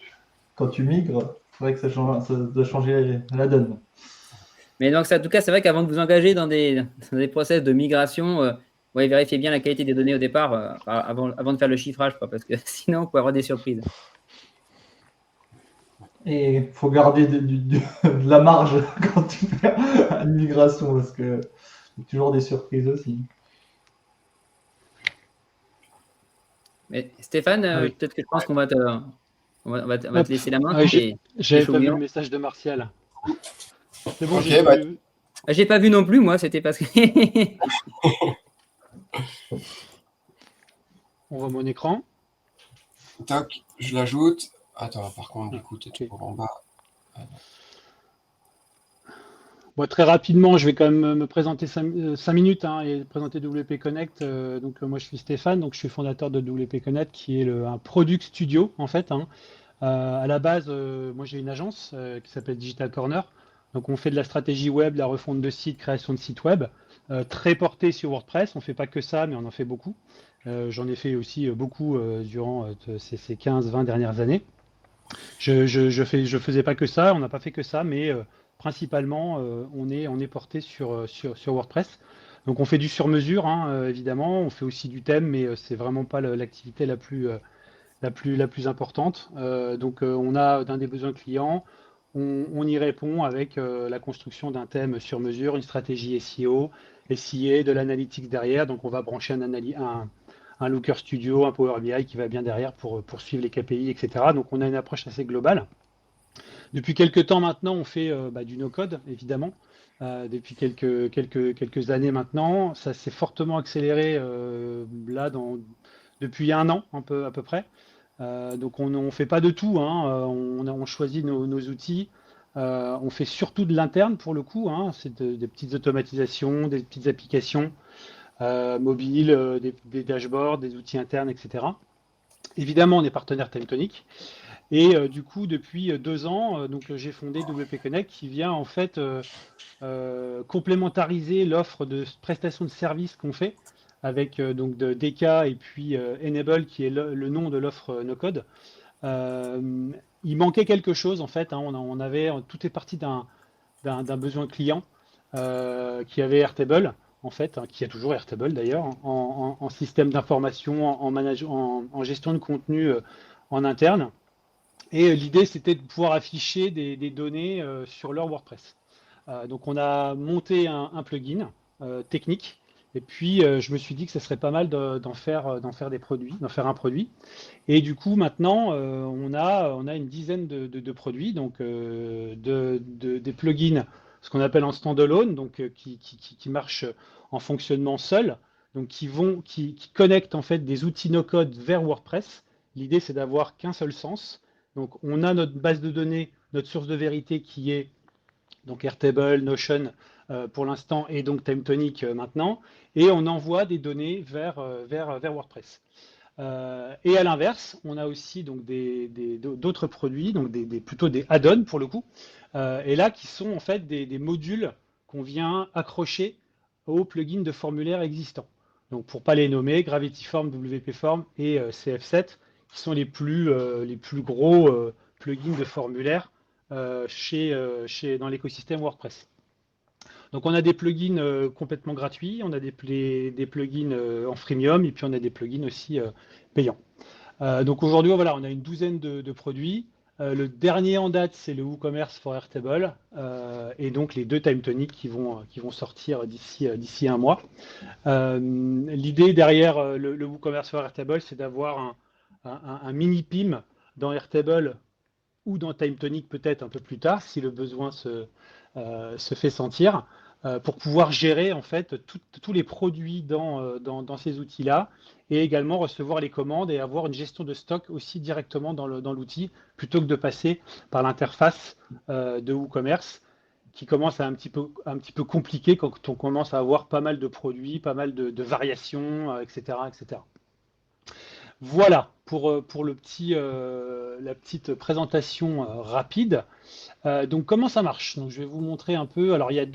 quand tu migres, c'est vrai que ça doit changer la donne. Mais donc, en tout cas, c'est vrai qu'avant de vous engager dans des process de migration, vérifiez bien la qualité des données au départ avant de faire le chiffrage, quoi, parce que sinon, on peut avoir des surprises. Et il faut garder de la marge quand tu fais une migration, parce que il y a toujours des surprises aussi. Mais Stéphane, peut-être que je pense qu'on va te laisser la main. J'avais pas vu le message de Martial. C'est bon, j'ai pas vu non plus, moi, c'était parce que... On voit mon écran. Toc, je l'ajoute. Attends, par contre, du coup, tu es toujours en bas. Bon, très rapidement, je vais quand même me présenter 5 minutes et présenter WP Connect. Donc, moi, je suis Stéphane, donc je suis fondateur de WP Connect, qui est un product studio, en fait. À la base, moi, j'ai une agence qui s'appelle Digital Corner. Donc, on fait de la stratégie web, de la refonte de sites, création de sites web, très porté sur WordPress. On ne fait pas que ça, mais on en fait beaucoup. J'en ai fait aussi beaucoup durant ces 15-20 dernières années. Je faisais pas que ça, on n'a pas fait que ça, mais principalement, on est porté sur WordPress. Donc, on fait du sur-mesure, évidemment. On fait aussi du thème, mais c'est vraiment pas l'activité la plus importante. Donc, on a d'un des besoins clients. On y répond avec la construction d'un thème sur mesure, une stratégie SEO, SIA, de l'analytics derrière. Donc, on va brancher un Looker Studio, un Power BI qui va bien derrière pour suivre les KPI, etc. Donc, on a une approche assez globale. Depuis quelques temps maintenant, on fait du no-code, évidemment. Depuis quelques années maintenant, ça s'est fortement accéléré depuis un an, à peu près. Donc, on ne fait pas de tout. On choisit nos outils. On fait surtout de l'interne pour le coup. C'est des petites automatisations, des petites applications mobiles, des dashboards, des outils internes, etc. Évidemment, on est partenaire TimeTonic. Et du coup, depuis 2 ans, j'ai fondé WP Connect qui vient en fait complémentariser l'offre de prestation de services qu'on fait avec de DK et puis Enable qui est le nom de l'offre no-code. Il manquait quelque chose en fait. Tout est parti d'un besoin client qui avait Airtable en fait, qui a toujours Airtable d'ailleurs, en système d'information, en gestion de contenu en interne. Et l'idée, c'était de pouvoir afficher des données sur leur WordPress. Donc on a monté un plugin technique. Et puis, je me suis dit que ce serait pas mal d'en faire des produits, d'en faire un produit. Et du coup, maintenant, on a une dizaine de produits, donc des plugins, ce qu'on appelle en standalone, donc qui marchent en fonctionnement seul, donc qui connectent en fait des outils no-code vers WordPress. L'idée, c'est d'avoir qu'un seul sens. Donc, on a notre base de données, notre source de vérité qui est donc Airtable, Notion pour l'instant et donc TimeTonic maintenant, et on envoie des données vers WordPress. Et à l'inverse, on a aussi donc d'autres produits, donc plutôt des add-ons pour le coup, et là qui sont en fait des modules qu'on vient accrocher aux plugins de formulaire existants. Donc pour pas les nommer, Gravity Form, WP Form et CF7 qui sont les plus gros plugins de formulaire dans l'écosystème WordPress. Donc on a des plugins complètement gratuits, on a des plugins en freemium et puis on a des plugins aussi payants. Donc aujourd'hui, voilà, on a une douzaine de produits. Le dernier en date, c'est le WooCommerce for Airtable et donc les deux TimeTonic qui vont sortir d'ici un mois. L'idée derrière le WooCommerce for Airtable, c'est d'avoir un mini PIM dans Airtable ou dans TimeTonic peut-être un peu plus tard, si le besoin se fait sentir, pour pouvoir gérer en fait tous les produits dans ces outils-là et également recevoir les commandes et avoir une gestion de stock aussi directement dans l'outil plutôt que de passer par l'interface de WooCommerce qui commence à un petit peu compliqué quand on commence à avoir pas mal de produits, pas mal de variations, etc., etc. Voilà pour la petite présentation rapide. Donc comment ça marche? Donc je vais vous montrer un peu. Alors il y a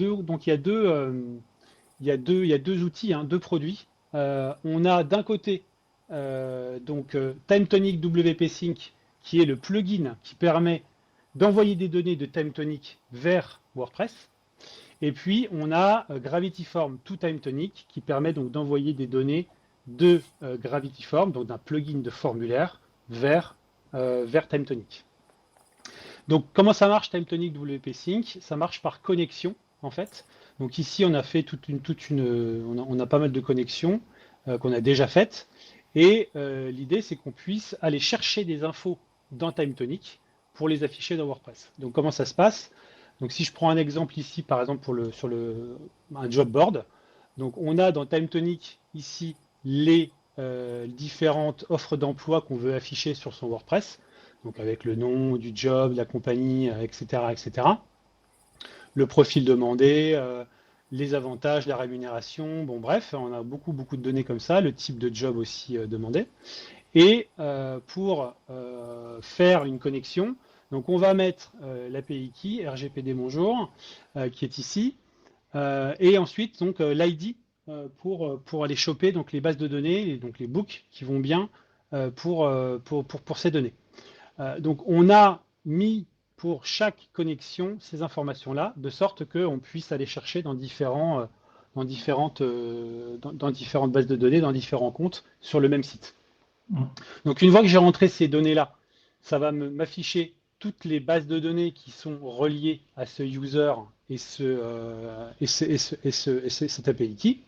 deux outils, hein, deux produits. On a d'un côté TimeTonic WP Sync qui est le plugin qui permet d'envoyer des données de TimeTonic vers WordPress. Et puis on a Gravity Form to TimeTonic qui permet donc d'envoyer des données de Gravity Form, donc d'un plugin de formulaire vers TimeTonic. Donc comment ça marche TimeTonic WP Sync? Ça marche par connexion en fait. Donc ici on a fait on a pas mal de connexions qu'on a déjà faites et l'idée c'est qu'on puisse aller chercher des infos dans TimeTonic pour les afficher dans WordPress. Donc comment ça se passe? Donc si je prends un exemple ici par exemple sur un job board, donc on a dans TimeTonic ici les différentes offres d'emploi qu'on veut afficher sur son WordPress, donc avec le nom du job, la compagnie, etc., etc. Le profil demandé, les avantages, la rémunération, bon bref, on a beaucoup de données comme ça, le type de job aussi demandé. Et pour faire une connexion, donc on va mettre l'API key, RGPD bonjour, qui est ici, et ensuite donc l'ID pour aller choper donc les bases de données et donc les books qui vont bien pour ces données. Donc on a mis pour chaque connexion ces informations-là de sorte qu'on puisse aller chercher dans différentes bases de données, dans différents comptes sur le même site. Donc une fois que j'ai rentré ces données-là, ça va m'afficher toutes les bases de données qui sont reliées à ce user et cet API key.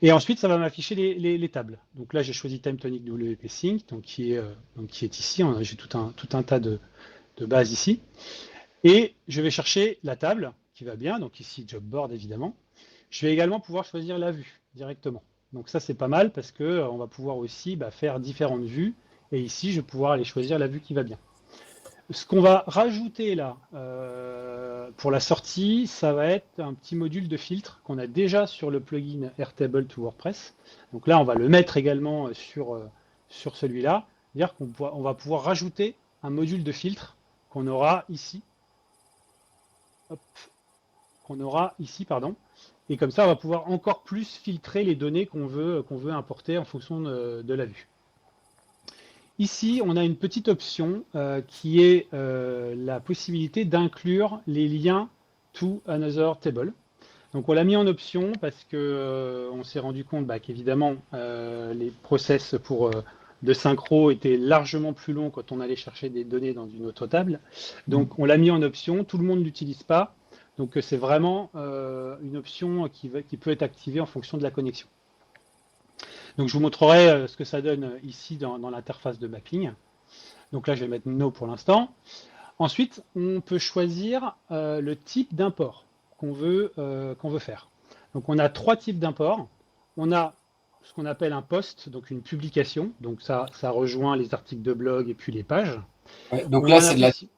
Et ensuite, ça va m'afficher les tables. Donc là, j'ai choisi TimeTonic WP Sync, donc qui est ici. J'ai tout un tas de bases ici. Et je vais chercher la table qui va bien. Donc ici, Job Board, évidemment. Je vais également pouvoir choisir la vue directement. Donc ça, c'est pas mal parce qu'on va pouvoir aussi faire différentes vues. Et ici, je vais pouvoir aller choisir la vue qui va bien. Ce qu'on va rajouter là pour la sortie, ça va être un petit module de filtre qu'on a déjà sur le plugin Airtable to WordPress. Donc là, on va le mettre également sur celui-là. C'est-à-dire qu'on va pouvoir rajouter un module de filtre qu'on aura ici. Et comme ça, on va pouvoir encore plus filtrer les données qu'on veut importer en fonction de la vue. Ici, on a une petite option qui est la possibilité d'inclure les liens to another table. Donc, on l'a mis en option parce qu'on s'est rendu compte qu'évidemment, les process de synchro étaient largement plus longs quand on allait chercher des données dans une autre table. Donc, on l'a mis en option. Tout le monde ne l'utilise pas. Donc c'est vraiment une option qui peut être activée en fonction de la connexion. Donc je vous montrerai ce que ça donne ici dans l'interface de mapping. Donc là je vais mettre No pour l'instant. Ensuite, on peut choisir le type d'import qu'on veut faire. Donc on a 3 types d'imports. On a ce qu'on appelle un post, donc une publication. Donc ça rejoint les articles de blog et puis les pages. Ouais, donc On là, en c'est a de la, aussi-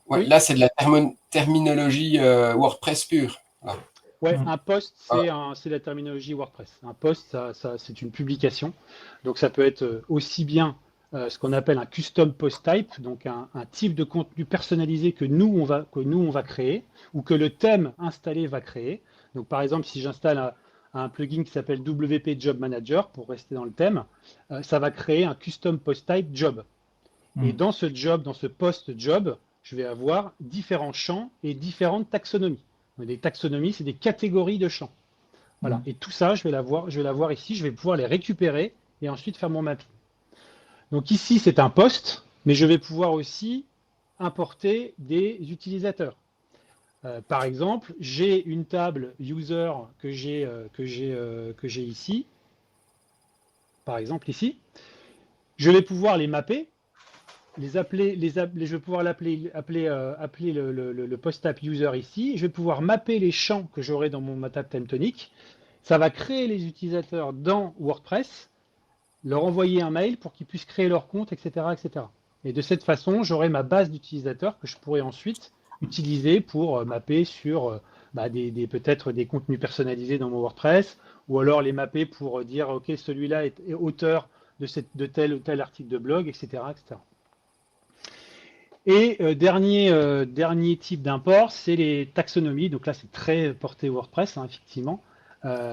ouais, Oui. là, c'est de la terminologie WordPress pure. Là. Ouais, Mm. un post, c'est la terminologie WordPress. Un post, c'est une publication. Donc, ça peut être aussi bien ce qu'on appelle un custom post type, donc un type de contenu personnalisé que nous, on va créer ou que le thème installé va créer. Donc, par exemple, si j'installe un plugin qui s'appelle WP Job Manager, pour rester dans le thème, ça va créer un custom post type job. Et Mm. dans ce post job, je vais avoir différents champs et différentes taxonomies. Des taxonomies, c'est des catégories de champs. Voilà. Et tout ça, je vais l'avoir ici. Je vais pouvoir les récupérer et ensuite faire mon mapping. Donc ici, c'est un post, mais je vais pouvoir aussi importer des utilisateurs. Par exemple, j'ai une table user que j'ai ici. Par exemple ici. Je vais pouvoir les mapper. Je vais pouvoir appeler le post type user ici. Je vais pouvoir mapper les champs que j'aurai dans ma table TimeTonic. Ça va créer les utilisateurs dans WordPress, leur envoyer un mail pour qu'ils puissent créer leur compte, etc., etc. Et de cette façon, j'aurai ma base d'utilisateurs que je pourrai ensuite utiliser pour mapper sur peut-être des contenus personnalisés dans mon WordPress, ou alors les mapper pour dire, OK, celui-là est auteur de tel ou tel article de blog, etc., etc. Et dernier type d'import, c'est les taxonomies. Donc là, c'est très porté WordPress, hein, effectivement.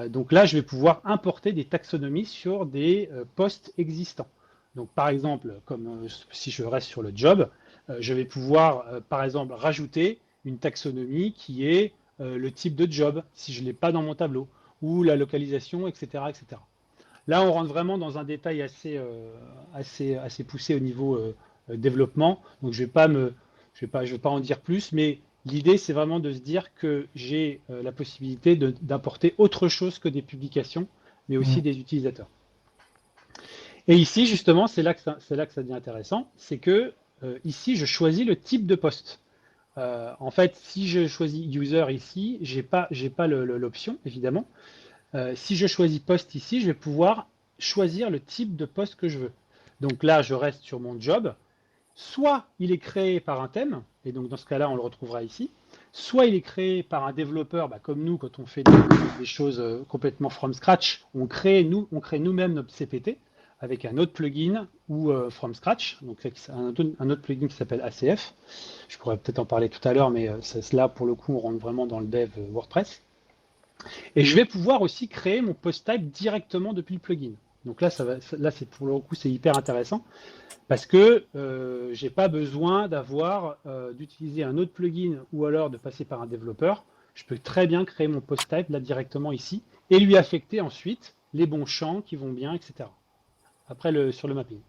Donc là, je vais pouvoir importer des taxonomies sur des posts existants. Donc par exemple, comme si je reste sur le job, je vais pouvoir, par exemple, rajouter une taxonomie qui est le type de job, si je ne l'ai pas dans mon tableau, ou la localisation, etc., etc. Là, on rentre vraiment dans un détail assez poussé au niveau développement. Donc, je vais pas en dire plus, mais l'idée, c'est vraiment de se dire que j'ai la possibilité d'importer autre chose que des publications, mais aussi des utilisateurs. Et ici, justement, c'est là que ça devient intéressant, c'est que ici, je choisis le type de poste. En fait, si je choisis user ici, j'ai pas l'option, évidemment. Si je choisis post ici, je vais pouvoir choisir le type de poste que je veux. Donc là, je reste sur mon job. Soit il est créé par un thème, et donc dans ce cas-là, on le retrouvera ici. Soit il est créé par un développeur, comme nous, quand on fait des choses complètement from scratch, on crée nous-mêmes notre CPT avec un autre plugin ou from scratch, donc un autre plugin qui s'appelle ACF. Je pourrais peut-être en parler tout à l'heure, mais là, pour le coup, on rentre vraiment dans le dev WordPress. Et je vais pouvoir aussi créer mon post type directement depuis le plugin. Donc là, c'est pour le coup, c'est hyper intéressant parce que j'ai pas besoin d'utiliser un autre plugin ou alors de passer par un développeur. Je peux très bien créer mon post type là directement ici et lui affecter ensuite les bons champs qui vont bien, etc. Après sur le mapping.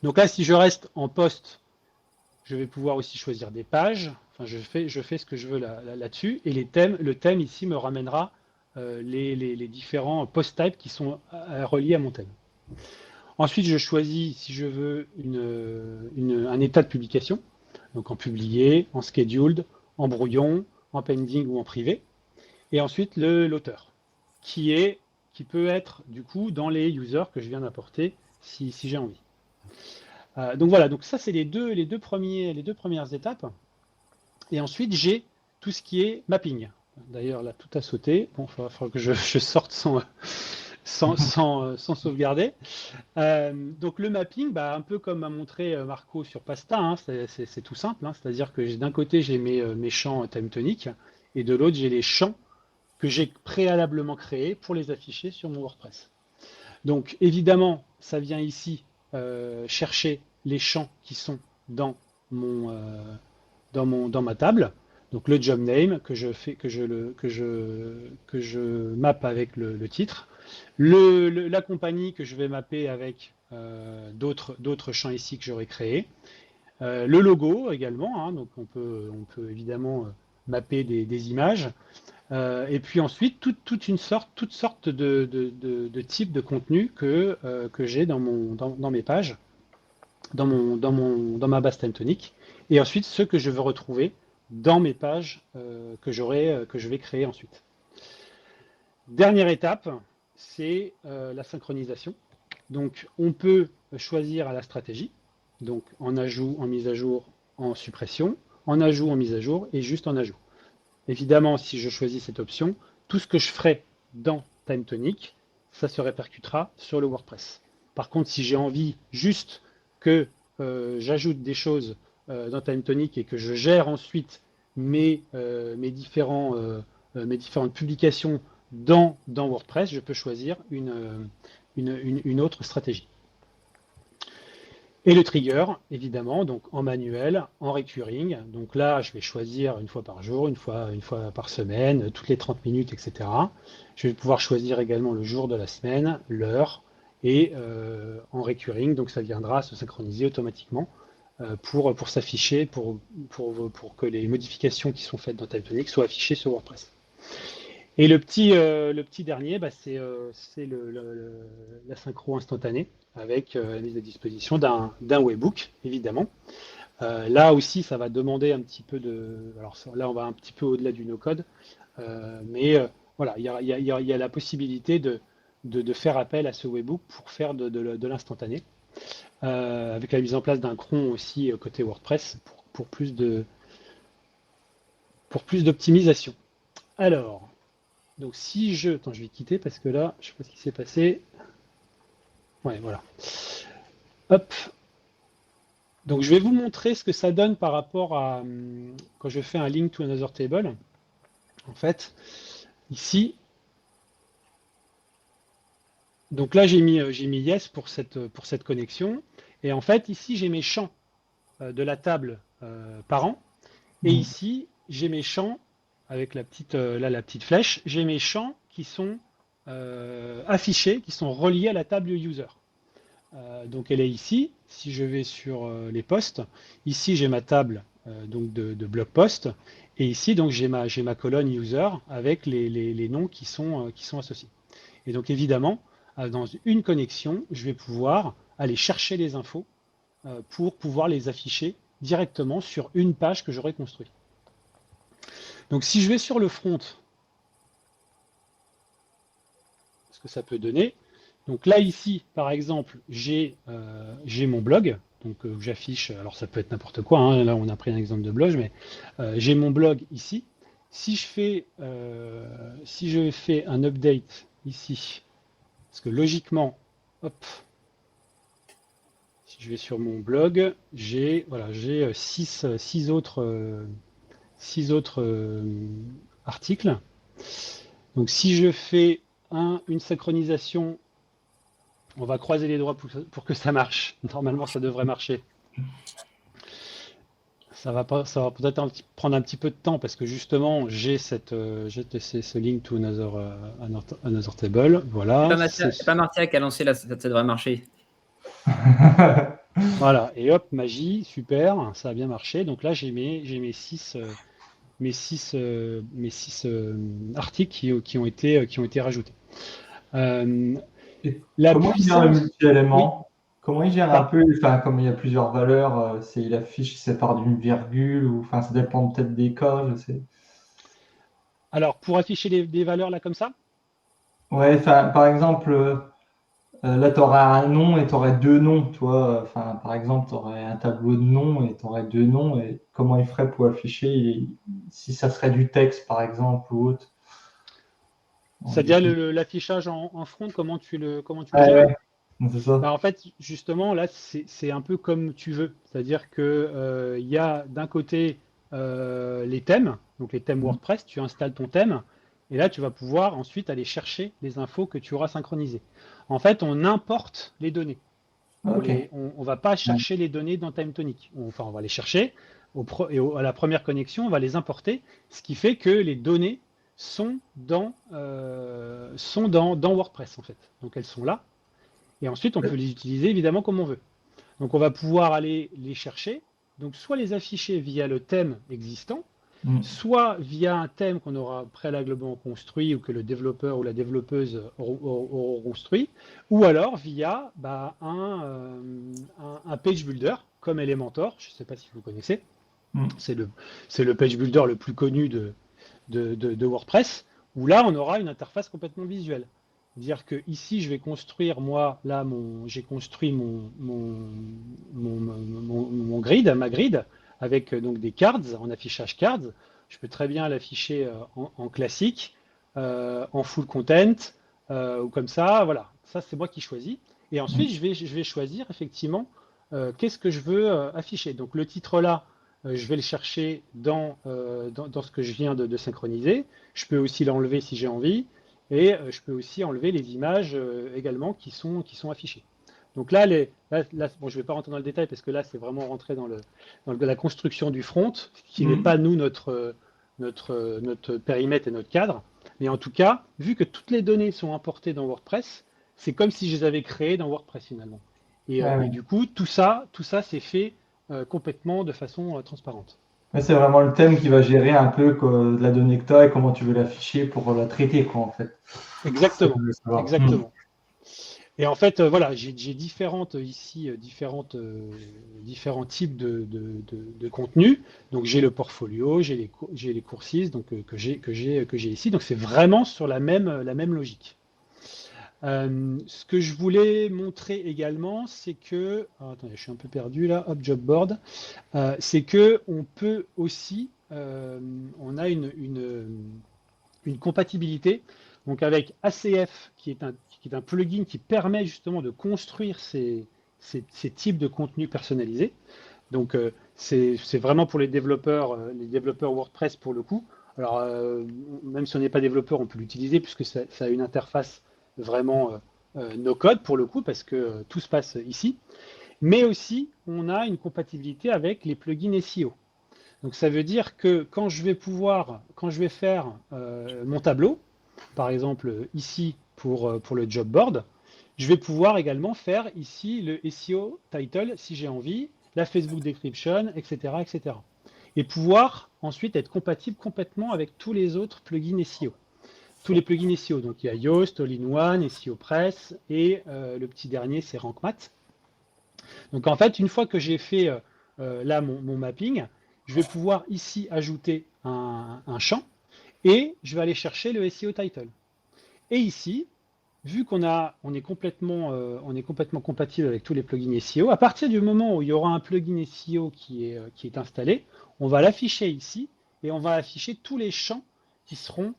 Donc là, si je reste en post, je vais pouvoir aussi choisir des pages. Enfin, je fais ce que je veux là-dessus. Et le thème ici me ramènera les différents post types qui sont reliés à mon thème. Ensuite, je choisis si je veux un état de publication. Donc en publié, en scheduled, en brouillon, en pending ou en privé. Et ensuite l'auteur, qui peut être du coup dans les users que je viens d'apporter si j'ai envie. Donc voilà, donc ça c'est les deux premières étapes. Et ensuite j'ai tout ce qui est mapping. D'ailleurs là tout a sauté. Bon, il faudra que je sorte sans sauvegarder. Donc le mapping, un peu comme a montré Marco sur Pasta, hein, c'est tout simple. Hein, c'est-à-dire que d'un côté j'ai mes champs TimeTonic et de l'autre j'ai les champs que j'ai préalablement créés pour les afficher sur mon WordPress. Donc évidemment, ça vient ici chercher les champs qui sont dans ma table. Donc le job name que je mappe avec le titre, la compagnie que je vais mapper avec d'autres champs ici que j'aurais créés, le logo également. Hein, donc on peut évidemment mapper des images. Et puis ensuite, toutes sortes de types de contenus que j'ai dans mes pages, dans ma base Timetonik, et ensuite ceux que je veux retrouver dans mes pages que je vais créer ensuite. Dernière étape, c'est la synchronisation. Donc, on peut choisir à la stratégie, donc en ajout, en mise à jour, en suppression, en ajout, en mise à jour et juste en ajout. Évidemment, si je choisis cette option, tout ce que je ferai dans Timetonik, ça se répercutera sur le WordPress. Par contre, si j'ai envie juste que j'ajoute des choses dans Timetonik et que je gère ensuite mes différentes publications dans WordPress, je peux choisir une autre stratégie. Et le trigger, évidemment, donc en manuel, en recurring. Donc là, je vais choisir une fois par jour, une fois par semaine, toutes les 30 minutes, etc. Je vais pouvoir choisir également le jour de la semaine, l'heure, et en recurring, donc ça viendra se synchroniser automatiquement pour s'afficher, pour que les modifications qui sont faites dans Timetonik soient affichées sur WordPress. Et le petit dernier, c'est la synchro instantanée avec la mise à disposition d'un webhook, évidemment. Là aussi, ça va demander un petit peu de... Alors là, on va un petit peu au-delà du no-code, mais voilà, il y a la possibilité de faire appel à ce webhook pour faire de l'instantané, avec la mise en place d'un cron aussi côté WordPress pour plus d'optimisation. Alors... Donc si je... Attends, je vais quitter parce que là, je ne sais pas ce qui s'est passé. Ouais, voilà. Hop. Donc je vais vous montrer ce que ça donne par rapport à quand je fais un link to another table. En fait, ici, donc là j'ai mis yes pour cette connexion. Et en fait, ici j'ai mes champs de la table parent. Et ici, j'ai mes champs avec la petite flèche, j'ai mes champs qui sont affichés, qui sont reliés à la table user. Donc elle est ici. Si je vais sur les posts, ici j'ai ma table donc de blog post, et ici donc j'ai ma colonne user avec les noms qui sont associés. Et donc évidemment, dans une connexion, je vais pouvoir aller chercher les infos pour pouvoir les afficher directement sur une page que j'aurai construite. Donc si je vais sur le front, ce que ça peut donner, donc là ici par exemple j'ai mon blog, donc j'affiche, alors ça peut être n'importe quoi, hein, là on a pris un exemple de blog, mais j'ai mon blog ici. Si je fais un update ici, parce que logiquement, hop, si je vais sur mon blog, j'ai six autres articles. Donc si je fais une synchronisation, on va croiser les doigts pour que ça marche. Normalement, ça devrait marcher. Ça va peut-être prendre un petit peu de temps parce que justement, j'ai ce link to another table. Voilà. C'est pas Martia qui a lancé là, ça devrait marcher. Voilà. Et hop, magie, super, ça a bien marché. Donc là, j'ai mes six articles qui ont été rajoutés. Comment il gère le multi-élément? Comment il gère un peu, comme il y a plusieurs valeurs, il affiche, il sépare d'une virgule, ou ça dépend peut-être des cas, je sais. Alors, pour afficher des valeurs là comme ça? Ouais, par exemple, là tu aurais un nom et tu aurais deux noms, tu vois. Par exemple, tu aurais un tableau de noms et tu aurais deux noms, et comment il ferait pour afficher si ça serait du texte, par exemple, ou autre. C'est-à-dire l'affichage en front, comment tu le gères? Ouais. C'est ça. En fait, justement, là, c'est un peu comme tu veux. C'est-à-dire que y a d'un côté les thèmes, donc les thèmes WordPress, tu installes ton thème, et là, tu vas pouvoir ensuite aller chercher les infos que tu auras synchronisées. En fait, on importe les données. Okay. On va pas chercher les données dans Timetonik. On va les chercher, à la première connexion, on va les importer, ce qui fait que les données sont dans WordPress, en fait. Donc, elles sont là. Et ensuite, on peut les utiliser évidemment comme on veut. Donc, on va pouvoir aller les chercher, donc soit les afficher via le thème existant, soit via un thème qu'on aura préalablement construit ou que le développeur ou la développeuse auront construit, ou alors via un page builder comme Elementor, je ne sais pas si vous connaissez, c'est le page builder le plus connu de WordPress, où là on aura une interface complètement visuelle. C'est-à-dire que ici je vais construire, moi là j'ai construit mon grid, ma grid, avec donc des cards, en affichage cards. Je peux très bien l'afficher en classique, en full content, ou comme ça, voilà. Ça, c'est moi qui choisis. Et ensuite, je vais choisir effectivement qu'est-ce que je veux afficher. Donc le titre là, je vais le chercher dans ce que je viens de synchroniser. Je peux aussi l'enlever si j'ai envie. Et je peux aussi enlever les images également qui sont affichées. Donc là, bon, je ne vais pas rentrer dans le détail parce que là, c'est vraiment rentrer dans la construction du front, qui n'est pas nous notre périmètre et notre cadre. Mais en tout cas, vu que toutes les données sont importées dans WordPress, c'est comme si je les avais créées dans WordPress finalement. Et du coup, tout ça c'est fait complètement de façon transparente. Mais c'est vraiment le thème qui va gérer un peu la donnée que tu as et comment tu veux l'afficher pour la traiter, quoi, en fait. Exactement. Exactement. Et en fait, voilà, j'ai différents types de contenus. Donc j'ai le portfolio, j'ai les coursives donc, que j'ai ici. Donc c'est vraiment sur la même logique. Ce que je voulais montrer également, c'est que, attendez, je suis un peu perdu là, hop, job board, c'est que on peut aussi, on a une compatibilité, donc avec ACF, qui est un plugin qui permet justement de construire ces types de contenus personnalisés. Donc c'est vraiment pour les développeurs WordPress pour le coup. Alors même si on n'est pas développeur, on peut l'utiliser puisque ça a une interface vraiment no code pour le coup, parce que tout se passe ici. Mais aussi, on a une compatibilité avec les plugins SEO. Donc ça veut dire que quand je vais faire mon tableau, par exemple ici pour le job board, je vais pouvoir également faire ici le SEO title si j'ai envie, la Facebook description, etc., etc. Et pouvoir ensuite être compatible complètement avec tous les autres plugins SEO. Tous les plugins SEO, donc il y a Yoast, All-in-One, SEO Press et le petit dernier c'est RankMath. Donc en fait, une fois que j'ai fait là mon mapping, je vais pouvoir ici ajouter un champ et je vais aller chercher le SEO title. Et ici, vu qu'on est complètement compatible avec tous les plugins SEO, à partir du moment où il y aura un plugin SEO qui est installé, on va l'afficher ici et on va afficher tous les champs qui seront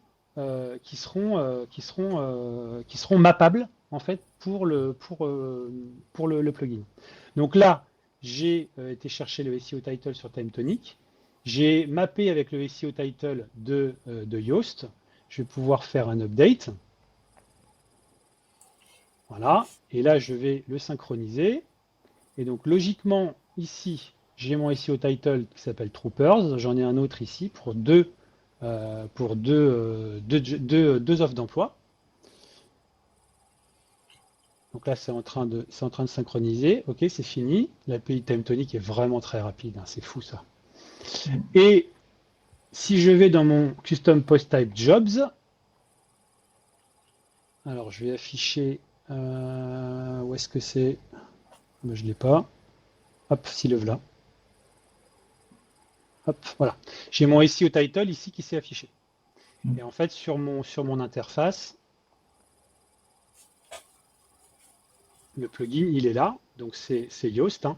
mappables en fait pour le plugin. Donc là, j'ai été chercher le SEO title sur TimeTonic. J'ai mappé avec le SEO title de Yoast. Je vais pouvoir faire un update. Voilà. Et là, je vais le synchroniser. Et donc, logiquement, ici, j'ai mon SEO title qui s'appelle Troopers. J'en ai un autre ici pour deux offres d'emploi. Donc là, c'est en train de synchroniser. OK, c'est fini. L'API TimeTonic est vraiment très rapide. Hein, c'est fou ça. Et si je vais dans mon Custom Post Type Jobs, alors je vais afficher, où est-ce que c'est? Je ne l'ai pas. Hop, si le voilà. Hop, voilà. J'ai mon SEO title ici qui s'est affiché. Et en fait, sur mon interface, le plugin, il est là. Donc c'est Yoast. Hein.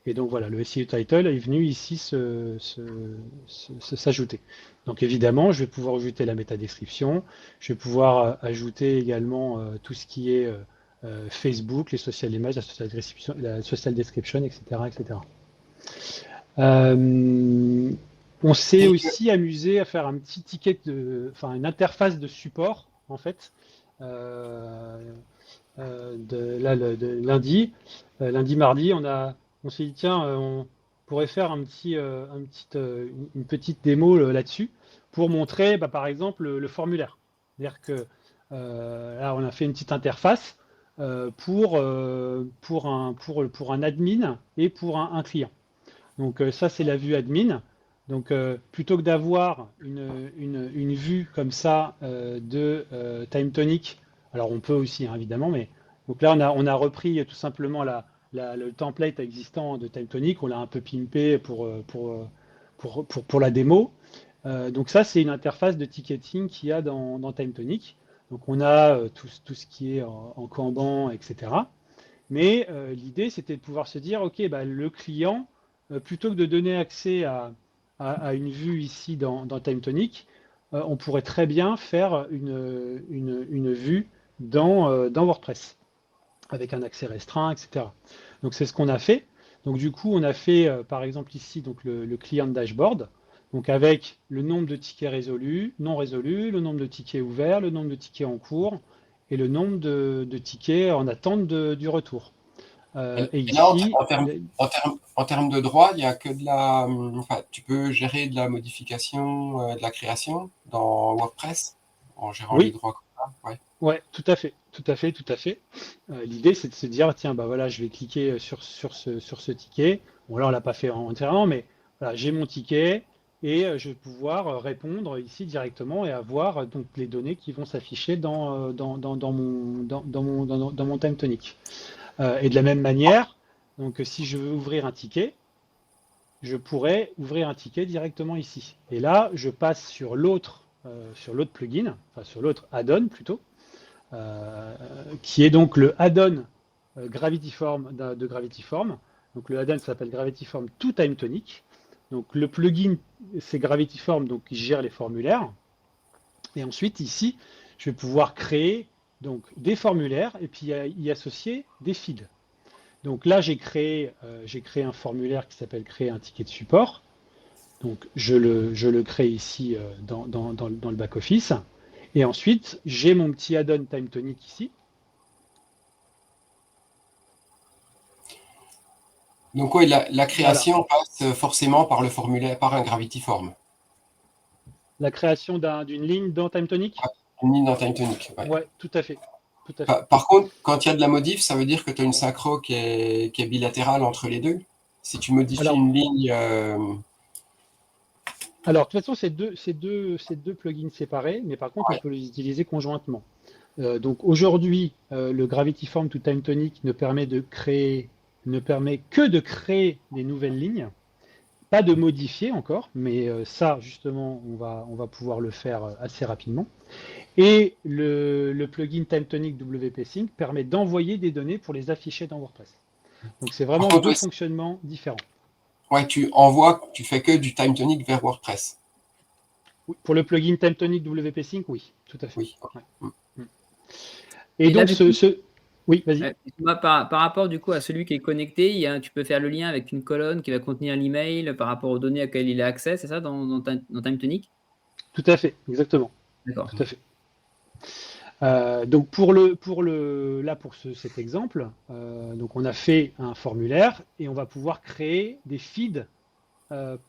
Et donc voilà, le SEO title est venu ici s'ajouter. Donc évidemment, je vais pouvoir ajouter la métadescription. Je vais pouvoir ajouter également tout ce qui est Facebook, les social images, la social description, etc. etc. On s'est aussi amusé à faire un petit ticket, une interface de support en fait. Lundi, mardi, on s'est dit tiens, on pourrait faire une petite démo là-dessus pour montrer par exemple le formulaire. C'est-à-dire que là on a fait une petite interface pour un admin et pour un client. Donc ça c'est la vue admin. Donc, plutôt que d'avoir une vue comme ça de TimeTonic, alors on peut aussi, hein, évidemment, mais donc là, on a repris tout simplement le template existant de TimeTonic, on l'a un peu pimpé pour la démo. Donc ça, c'est une interface de ticketing qu'il y a dans TimeTonic. Donc on a tout ce qui est en Kanban, etc. Mais l'idée, c'était de pouvoir se dire, OK, bah, le client, plutôt que de donner accès à une vue ici dans TimeTonic, on pourrait très bien faire une vue dans WordPress, avec un accès restreint, etc. Donc c'est ce qu'on a fait. Donc du coup, on a fait, par exemple ici, donc le client dashboard, donc avec le nombre de tickets résolus, non résolus, le nombre de tickets ouverts, le nombre de tickets en cours, et le nombre de tickets en attente du retour. Et Et là, ici, en termes de droit, il y a que de la. Enfin, tu peux gérer de la modification, de la création dans WordPress en gérant les oui, droits comme ça. Ouais. ouais, tout à fait, tout à fait, tout à fait. L'idée, c'est de se dire, tiens, bah voilà, je vais cliquer sur ce ticket. Bon, là, on l'a pas fait entièrement, mais voilà, j'ai mon ticket et je vais pouvoir répondre ici directement et avoir donc les données qui vont s'afficher dans mon TimeTonic. Et de la même manière, donc si je veux ouvrir un ticket, je pourrais ouvrir un ticket directement ici. Et là, je passe sur l'autre plugin, enfin sur l'autre add-on plutôt, qui est donc le add-on Gravity Form de Gravity Form. Donc le add-on s'appelle Gravity Form to TimeTonic. Donc le plugin, c'est Gravity Form, donc qui gère les formulaires. Et ensuite, ici, je vais pouvoir créer donc des formulaires et puis y associer des feeds. Donc là, j'ai créé un formulaire qui s'appelle créer un ticket de support. Donc je le crée ici dans le back-office. Et ensuite, j'ai mon petit add-on TimeTonic ici. Donc, oui, la Voilà. création passe forcément par le formulaire, par un Gravity Form. La création d'une ligne dans TimeTonic? Une ligne dans TimeTonic. Ouais. Ouais, tout à fait. Tout à fait. Par contre, quand il y a de la modif, ça veut dire que tu as une synchro qui est bilatérale entre les deux. Si tu modifies une ligne. Alors, de toute façon, c'est deux plugins séparés, mais par contre, on peut les utiliser conjointement. Donc aujourd'hui, le Gravity Form to TimeTonic ne permet que de créer des nouvelles lignes, pas de modifier encore, mais ça, justement, on va pouvoir le faire assez rapidement. Et le plugin TimeTonic WP Sync permet d'envoyer des données pour les afficher dans WordPress. Donc c'est vraiment deux fonctionnements différents. Ouais, tu fais que du TimeTonic vers WordPress. Oui, pour le plugin TimeTonic WP Sync, oui, tout à fait. Oui. Ouais. Et donc oui, vas-y. Par rapport du coup à celui qui est connecté, tu peux faire le lien avec une colonne qui va contenir l'email par rapport aux données auxquelles il a accès, c'est ça, dans TimeTonic? Tout à fait, exactement. D'accord. Tout à fait. Donc pour cet exemple, donc on a fait un formulaire et on va pouvoir créer des feeds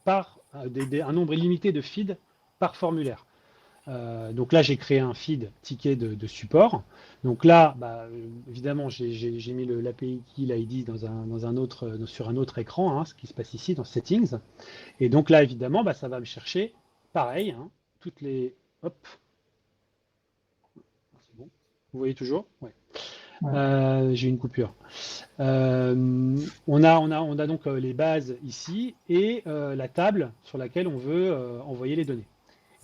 par un nombre illimité de feeds par formulaire. Donc là, j'ai créé un feed ticket de support. Donc là, bah, évidemment, j'ai mis l'API key l'ID sur un autre écran, hein, ce qui se passe ici dans Settings. Et donc là, évidemment, bah, ça va me chercher, pareil, hein, toutes les... Hop. C'est bon. Vous voyez toujours? Ouais. J'ai une coupure. On a donc les bases ici et la table sur laquelle on veut envoyer les données.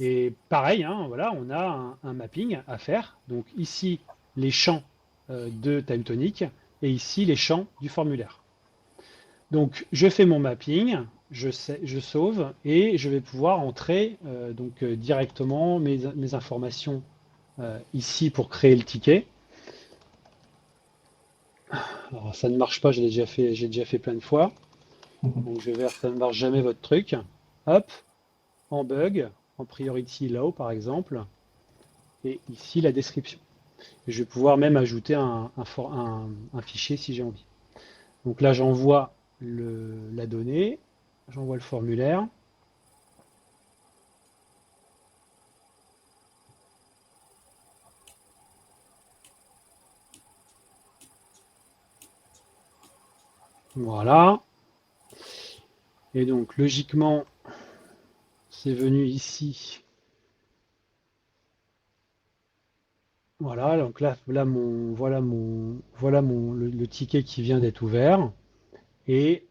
Et pareil, hein, voilà, on a un mapping à faire. Donc ici, les champs de TimeTonic et ici, les champs du formulaire. Donc je fais mon mapping, je sauve et je vais pouvoir entrer directement mes informations ici pour créer le ticket. Alors ça ne marche pas, j'ai déjà fait plein de fois. Donc je vais vers ça ne marche jamais votre truc. Hop, en bug, en priority low par exemple. Et ici la description. Et je vais pouvoir même ajouter un fichier si j'ai envie. Donc là j'envoie la donnée, j'envoie le formulaire. Voilà. Et donc logiquement, c'est venu ici. Voilà, donc là, voilà le ticket qui vient d'être ouvert. Et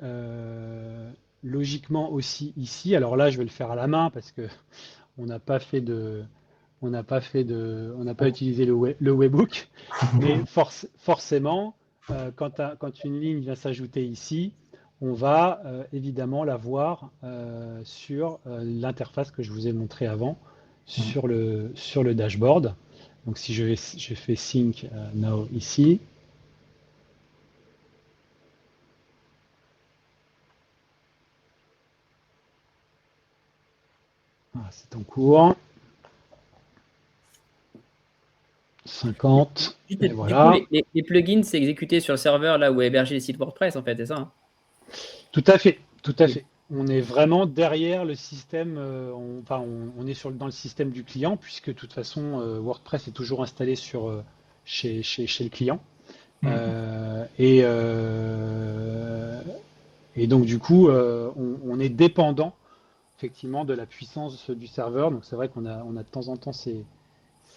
logiquement aussi ici, alors là, je vais le faire à la main parce que on n'a pas fait de, on n'a pas fait de, on n'a pas utilisé le webbook, mais forcément, quand une ligne vient s'ajouter ici, on va évidemment la voir sur l'interface que je vous ai montré avant, sur le dashboard. Donc si je fais Sync Now ici, c'est en cours. 50, Du et coup, voilà. les plugins, c'est exécuté sur le serveur là où est hébergé les sites WordPress, en fait, c'est ça, hein? Tout à fait, tout à fait. On est vraiment derrière le système, on est dans le système du client, puisque de toute façon, WordPress est toujours installé chez le client. Et donc, du coup, on est dépendant, effectivement, de la puissance du serveur. Donc, c'est vrai qu'on a de temps en temps ces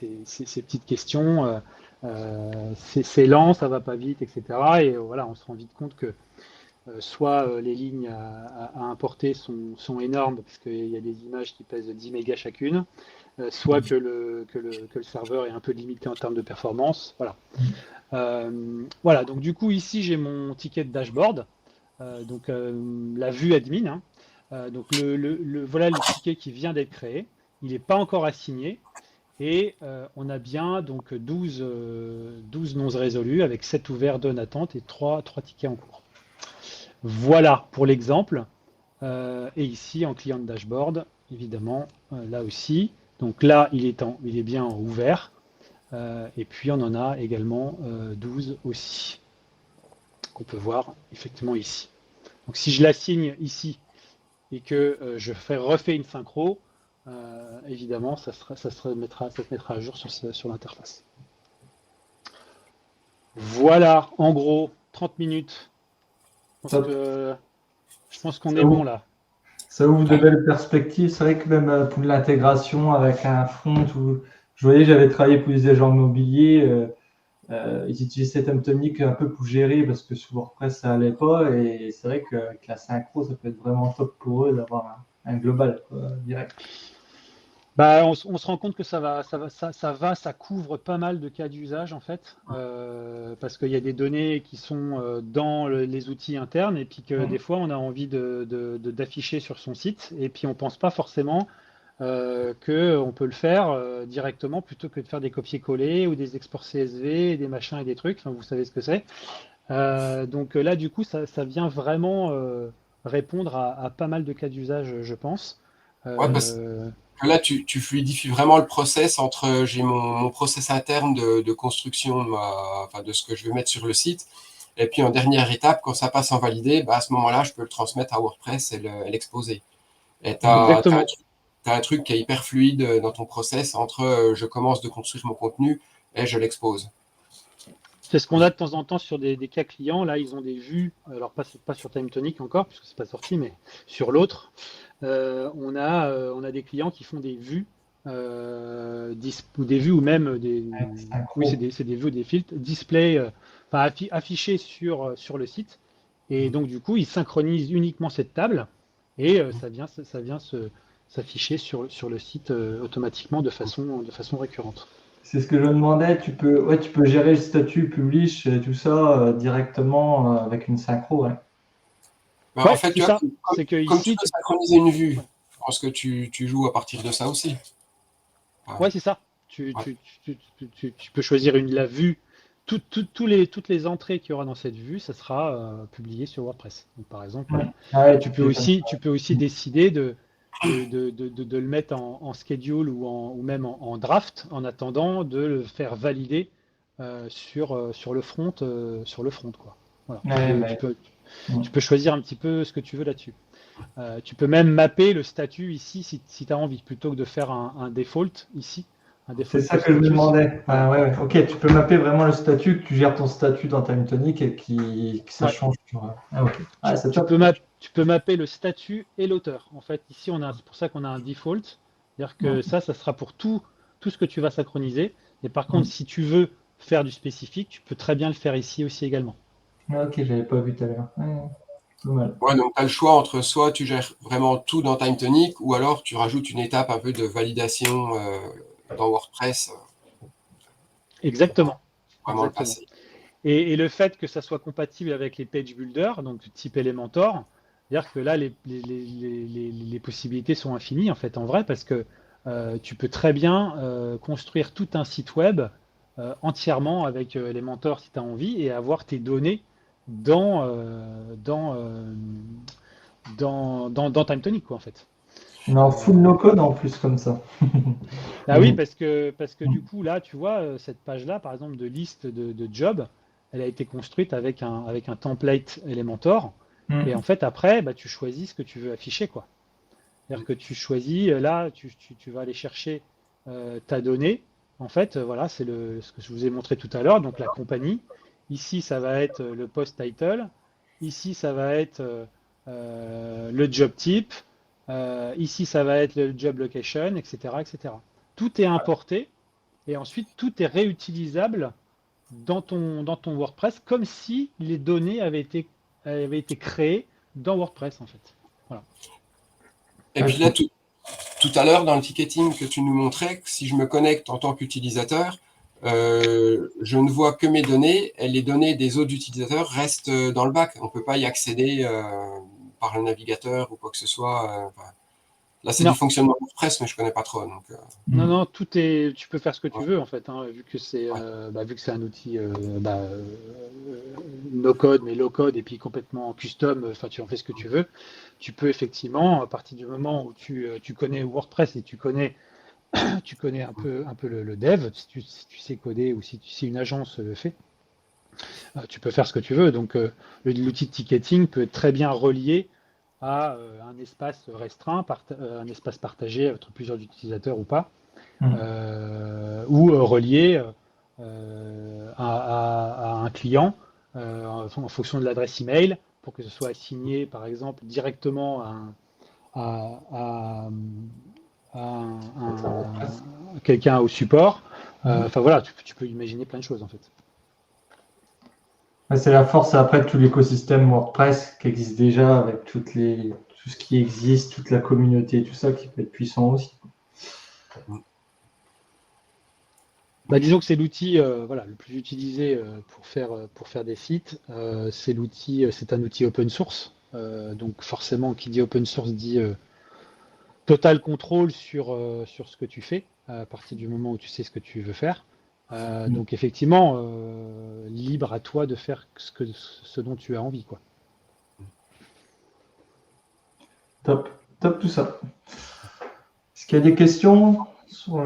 petites questions. C'est lent, ça va pas vite, etc. Et voilà, on se rend vite compte que soit les lignes à importer sont énormes parce qu'il y a des images qui pèsent 10 mégas chacune, soit que le serveur est un peu limité en termes de performance. Voilà. Voilà, donc du coup ici j'ai mon ticket de dashboard, donc la vue admin, hein. Donc voilà le ticket qui vient d'être créé, il n'est pas encore assigné. Et on a bien donc 12 non résolus avec 7 ouverts, 2 en attente et 3 tickets en cours. Voilà pour l'exemple. Et ici en client de dashboard, évidemment, là aussi. Donc là, il est bien ouvert. Et puis on en a également 12 aussi, qu'on peut voir effectivement ici. Donc si je l'assigne ici et que je refais une synchro, évidemment, ça se mettra à jour sur l'interface. Voilà, en gros, 30 minutes. Je pense qu'on est bon là. Ça ouvre de belles perspectives. C'est vrai que même pour l'intégration avec un front, je voyais, j'avais travaillé pour des agents immobiliers. Ils utilisaient TimeTonic un peu pour gérer parce que sur WordPress, ça allait pas. Et c'est vrai qu'avec la synchro, ça peut être vraiment top pour eux d'avoir un global direct. Bah, on se rend compte que ça couvre pas mal de cas d'usage en fait, parce qu'il y a des données qui sont dans les outils internes et puis que des fois on a envie d'afficher sur son site et puis on pense pas forcément qu'on peut le faire directement plutôt que de faire des copier-coller ou des exports CSV, des machins et des trucs. Enfin, vous savez ce que c'est. Donc là, du coup, ça vient vraiment répondre à pas mal de cas d'usage, je pense. Ouais, parce que là, tu fluidifies vraiment le process entre j'ai mon process interne de construction de ce que je vais mettre sur le site. Et puis en dernière étape, quand ça passe en validé, à ce moment-là, je peux le transmettre à WordPress et l'exposer. Et tu as un truc qui est hyper fluide dans ton process entre je commence de construire mon contenu et je l'expose. C'est ce qu'on a de temps en temps sur des cas clients. Là, ils ont des vues, alors pas sur TimeTonic encore, puisque c'est pas sorti, mais sur l'autre. On a des clients qui font des vues, ou des vues, ou même c'est des vues ou des filtres, display, affichés sur le site. Et donc, du coup, ils synchronisent uniquement cette table et ça vient s'afficher sur le site automatiquement de façon récurrente. C'est ce que je me demandais. Tu peux gérer le statut publish et tout ça directement avec une synchro. Ouais. En fait, tu vois, comme ici, tu peux synchroniser une vue, je pense que tu joues à partir de ça aussi. Ouais, c'est ça. Tu peux choisir la vue. Toutes les entrées qu'il y aura dans cette vue, ça sera publié sur WordPress. Donc, par exemple, tu peux aussi décider de le mettre en schedule ou même en draft en attendant de le faire valider sur le front, quoi. Voilà. Tu peux choisir un petit peu ce que tu veux là-dessus. Tu peux même mapper le statut ici si tu as envie, plutôt que de faire un default ici. C'est ça que je me demandais. Ah, ouais. Ok, tu peux mapper vraiment le statut, que tu gères ton statut dans TimeTonic et que ça change. Ah, ok. Ah, Tu peux mapper le statut et l'auteur. En fait, ici, c'est pour ça qu'on a un default. C'est-à-dire que ça sera pour tout ce que tu vas synchroniser. Et par contre, si tu veux faire du spécifique, tu peux très bien le faire ici aussi également. Ah, ok, j'avais pas vu tout à l'heure. Ouais, donc tu as le choix entre soit tu gères vraiment tout dans TimeTonic ou alors tu rajoutes une étape un peu de validation dans WordPress. Exactement. Vraiment le passer. Et le fait que ça soit compatible avec les page builders, donc type Elementor, c'est-à-dire que là, les possibilités sont infinies en fait, en vrai, parce que tu peux très bien construire tout un site web entièrement avec Elementor si tu as envie et avoir tes données dans TimeTonic, quoi, en fait. Non, full no-code en plus, comme ça. Ah oui, parce que du coup, là, tu vois, cette page-là, par exemple, de liste de jobs, elle a été construite avec un template Elementor. Et en fait, après, bah, tu choisis ce que tu veux afficher, quoi. C'est-à-dire que tu choisis, là, tu vas aller chercher ta donnée. En fait, voilà, c'est ce que je vous ai montré tout à l'heure, donc la compagnie. Ici, ça va être le post title. Ici, ça va être le job type. Ici, ça va être le job location, etc., etc. Tout est importé et ensuite tout est réutilisable dans ton WordPress comme si les données avaient été créées dans WordPress en fait. Voilà. Et puis là, tout à l'heure, dans le ticketing que tu nous montrais, si je me connecte en tant qu'utilisateur, je ne vois que mes données et les données des autres utilisateurs restent dans le bac. On ne peut pas y accéder par le navigateur ou quoi que ce soit. Là, c'est du fonctionnement WordPress, mais je ne connais pas trop. Donc, Non, tu peux faire ce que tu veux en fait, hein, vu que c'est un outil no code, mais low code et puis complètement custom. Enfin, tu en fais ce que tu veux. Tu peux effectivement, à partir du moment où tu connais WordPress et tu connais un peu le dev, si tu sais coder ou si une agence le fait, tu peux faire ce que tu veux. Donc, l'outil de ticketing peut être très bien relié à un espace restreint, un espace partagé entre plusieurs utilisateurs ou pas, ou relié à un client en fonction de l'adresse email pour que ce soit assigné, par exemple, directement à quelqu'un au support. Enfin voilà, tu peux imaginer plein de choses en fait. C'est la force après de tout l'écosystème WordPress qui existe déjà avec tout ce qui existe, toute la communauté, tout ça qui peut être puissant aussi. Disons que c'est l'outil le plus utilisé pour faire des sites. C'est un outil open source. Donc forcément, qui dit open source dit total contrôle sur ce que tu fais à partir du moment où tu sais ce que tu veux faire. Donc effectivement, libre à toi de faire ce dont tu as envie, quoi. Top tout ça. Est-ce qu'il y a des questions sur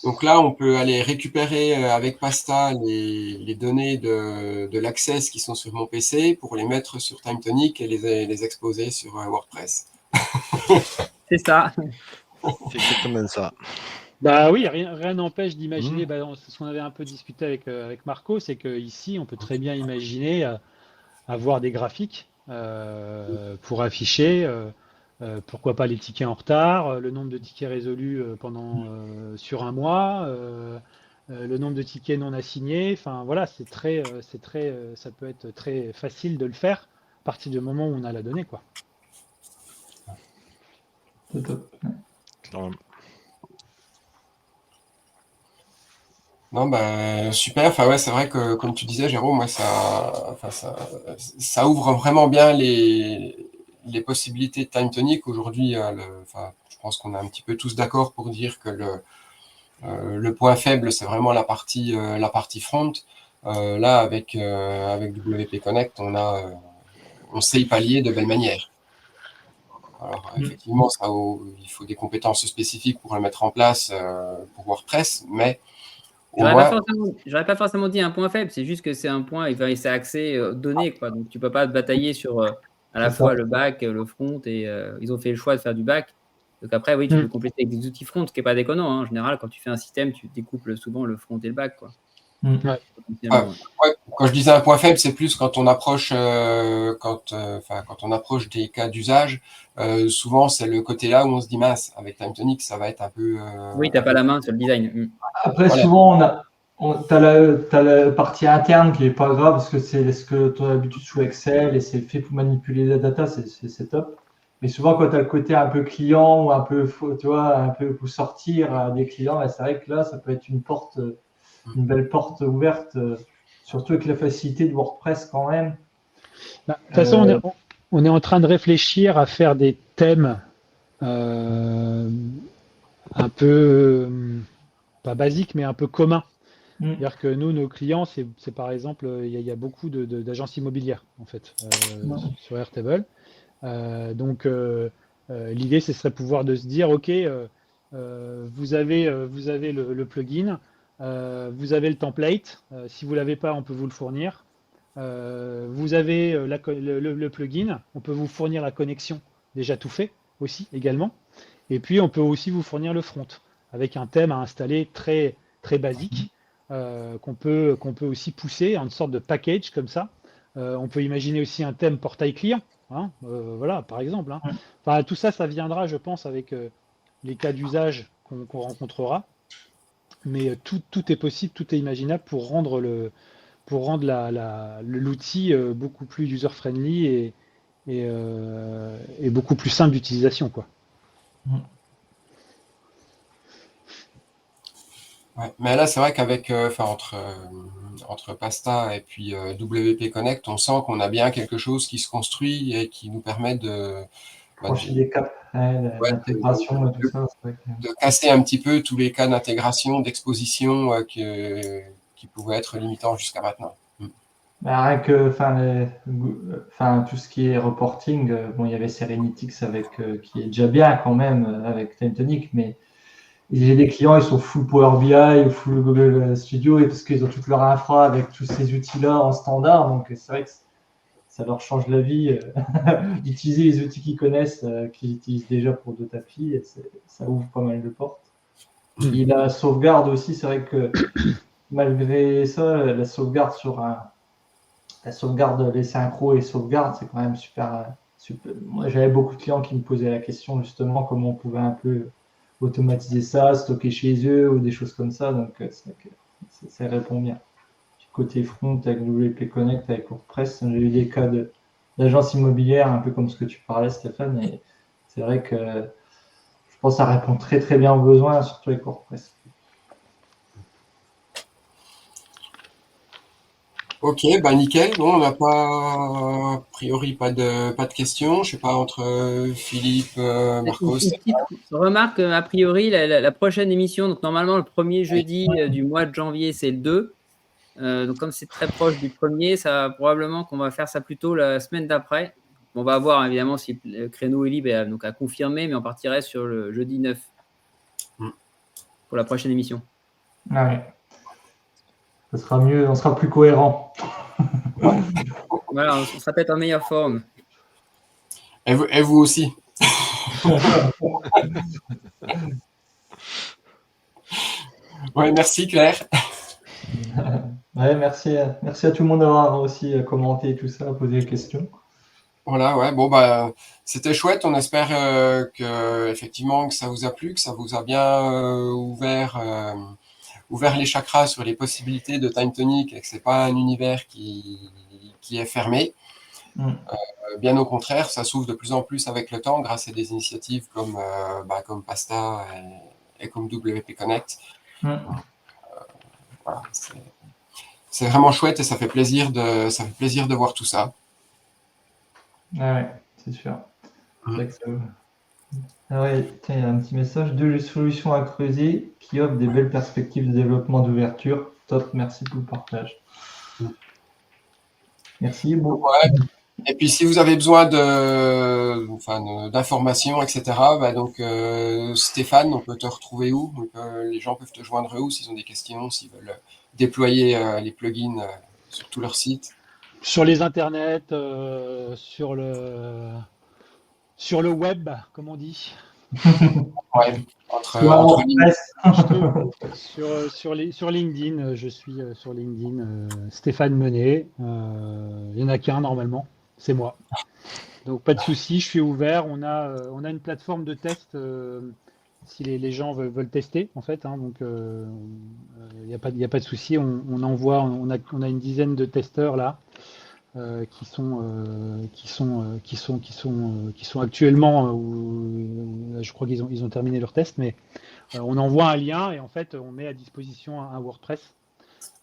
Donc là, on peut aller récupérer avec Pasta les données de l'Access qui sont sur mon PC pour les mettre sur TimeTonic et les exposer sur WordPress. C'est ça. C'est exactement ça. Bah oui, rien n'empêche d'imaginer, c'est ce qu'on avait un peu discuté avec Marco, c'est qu'ici, on peut très bien imaginer avoir des graphiques pour afficher, pourquoi pas les tickets en retard, le nombre de tickets résolus sur un mois, le nombre de tickets non assignés. Enfin voilà, ça peut être très facile de le faire à partir du moment où on a la donnée, quoi. Non, super. Enfin, ouais, c'est vrai que, comme tu disais, Jérôme, moi, ça ouvre vraiment bien les possibilités de TimeTonic. Aujourd'hui, je pense qu'on est un petit peu tous d'accord pour dire que le point faible, c'est vraiment la partie front. Là, avec WP Connect, on sait y pallier de belle manière. Alors, effectivement, il faut des compétences spécifiques pour le mettre en place pour WordPress, mais j'aurais pas forcément dit un point faible, c'est juste que c'est un point, c'est accès aux données, quoi. Donc tu peux pas te batailler sur à la fois le back, le front, et ils ont fait le choix de faire du back. Donc après, oui, tu peux compléter avec des outils front, ce qui n'est pas déconnant. En général, quand tu fais un système, tu découples souvent le front et le back, quoi. Quand je disais un point faible, c'est plus quand on approche, quand on approche des cas d'usage. Souvent, c'est le côté là où on se dit mince, avec TimeTonic, ça va être un peu. Oui, tu n'as pas la main sur le design. Après, souvent, tu as la partie interne qui n'est pas grave parce que c'est ce que tu as l'habitude sous Excel et c'est fait pour manipuler la data, c'est top. Mais souvent, quand tu as le côté un peu client ou un peu, tu vois, un peu pour sortir à des clients, c'est vrai que là, ça peut être une belle porte ouverte, surtout avec la facilité de WordPress quand même. De toute façon, on est en train de réfléchir à faire des thèmes un peu, pas basiques, mais un peu communs. C'est-à-dire que nous, nos clients, c'est par exemple, il y a beaucoup d'agences immobilières, en fait, sur Airtable. Donc, l'idée, ce serait pouvoir de se dire, OK, vous avez le plugin, vous avez le template. Si vous ne l'avez pas, on peut vous le fournir. Vous avez le plugin, on peut vous fournir la connexion déjà tout fait aussi également. Et puis, on peut aussi vous fournir le front avec un thème à installer très, très basique qu'on peut aussi pousser en une sorte de package comme ça. On peut imaginer aussi un thème portail client. Voilà, par exemple. Enfin, tout ça, ça viendra, je pense, avec les cas d'usage qu'on rencontrera. Mais tout est possible, tout est imaginable pour rendre l'outil beaucoup plus user-friendly et beaucoup plus simple d'utilisation, quoi. Ouais. Mais là, c'est vrai qu'avec, entre Pasta et puis WP Connect, on sent qu'on a bien quelque chose qui se construit et qui nous permet de franchir des caps, l'intégration et tout ça. De casser un petit peu tous les cas d'intégration, d'exposition qui pouvaient être limitants jusqu'à maintenant. Rien que, tout ce qui est reporting, bon, il y avait Serenitix qui est déjà bien quand même avec TimeTonic, mais j'ai des clients, ils sont full Power BI ou full Google Studio et parce qu'ils ont toute leur infra avec tous ces outils-là en standard, donc c'est vrai que ça leur change la vie d'utiliser les outils qu'ils connaissent, qu'ils utilisent déjà pour d'autres applis, et ça ouvre pas mal de portes. Et la sauvegarde aussi, c'est vrai que malgré ça, la sauvegarde les synchros et sauvegarde, c'est quand même super. Moi, j'avais beaucoup de clients qui me posaient la question justement comment on pouvait un peu automatiser ça, stocker chez eux ou des choses comme ça. Donc, c'est vrai que ça répond bien. Côté front avec WP Connect, avec WordPress, j'ai eu des cas d'agence immobilière, un peu comme ce que tu parlais, Stéphane. Et c'est vrai que je pense que ça répond très très bien aux besoins, surtout avec WordPress. Ok, nickel. Non, on n'a pas, a priori, pas de questions. Je sais pas, entre Philippe, Marcos. Une petite remarque, a priori, la prochaine émission, donc normalement le premier jeudi du mois de janvier, c'est le 2. Donc comme c'est très proche du premier, ça probablement qu'on va faire ça plutôt la semaine d'après. On va voir évidemment si le créneau est libre, donc à confirmer, mais on partirait sur le jeudi 9 pour la prochaine émission. Ah oui. Ça sera mieux, on sera plus cohérent. Voilà, on sera peut-être en meilleure forme. Et vous aussi. Ouais, merci Claire. Ouais, merci à tout le monde d'avoir aussi commenté tout ça, posé des questions. Voilà, ouais, c'était chouette. On espère effectivement que ça vous a plu, que ça vous a bien ouvert les chakras sur les possibilités de TimeTonic et que c'est pas un univers qui est fermé. Bien au contraire, ça s'ouvre de plus en plus avec le temps grâce à des initiatives comme Pasta et comme WP Connect. Voilà, c'est vraiment chouette et ça fait plaisir de voir tout ça. Ah ouais, c'est sûr. Ah ouais, tiens, il y a un petit message. 2 solutions à creuser qui offrent des belles perspectives de développement d'ouverture. Top, merci pour le partage. Merci. Bon. Ouais. Et puis si vous avez besoin d'informations, etc., donc Stéphane, on peut te retrouver où? Les gens peuvent te joindre où s'ils ont des questions, s'ils veulent déployer les plugins sur tout leur site? Sur les internets, sur le web, comme on dit. Ouais, entre sur LinkedIn, je suis sur LinkedIn, Stéphane Menet. Il y en a qu'un normalement, c'est moi. Donc pas de souci, je suis ouvert. On a une plateforme de test si les gens veulent tester en fait. Hein, donc il n'y a pas de souci. On envoie, on a une dizaine de testeurs là qui sont actuellement. Je crois qu'ils ont terminé leur test, mais on envoie un lien et en fait on met à disposition un WordPress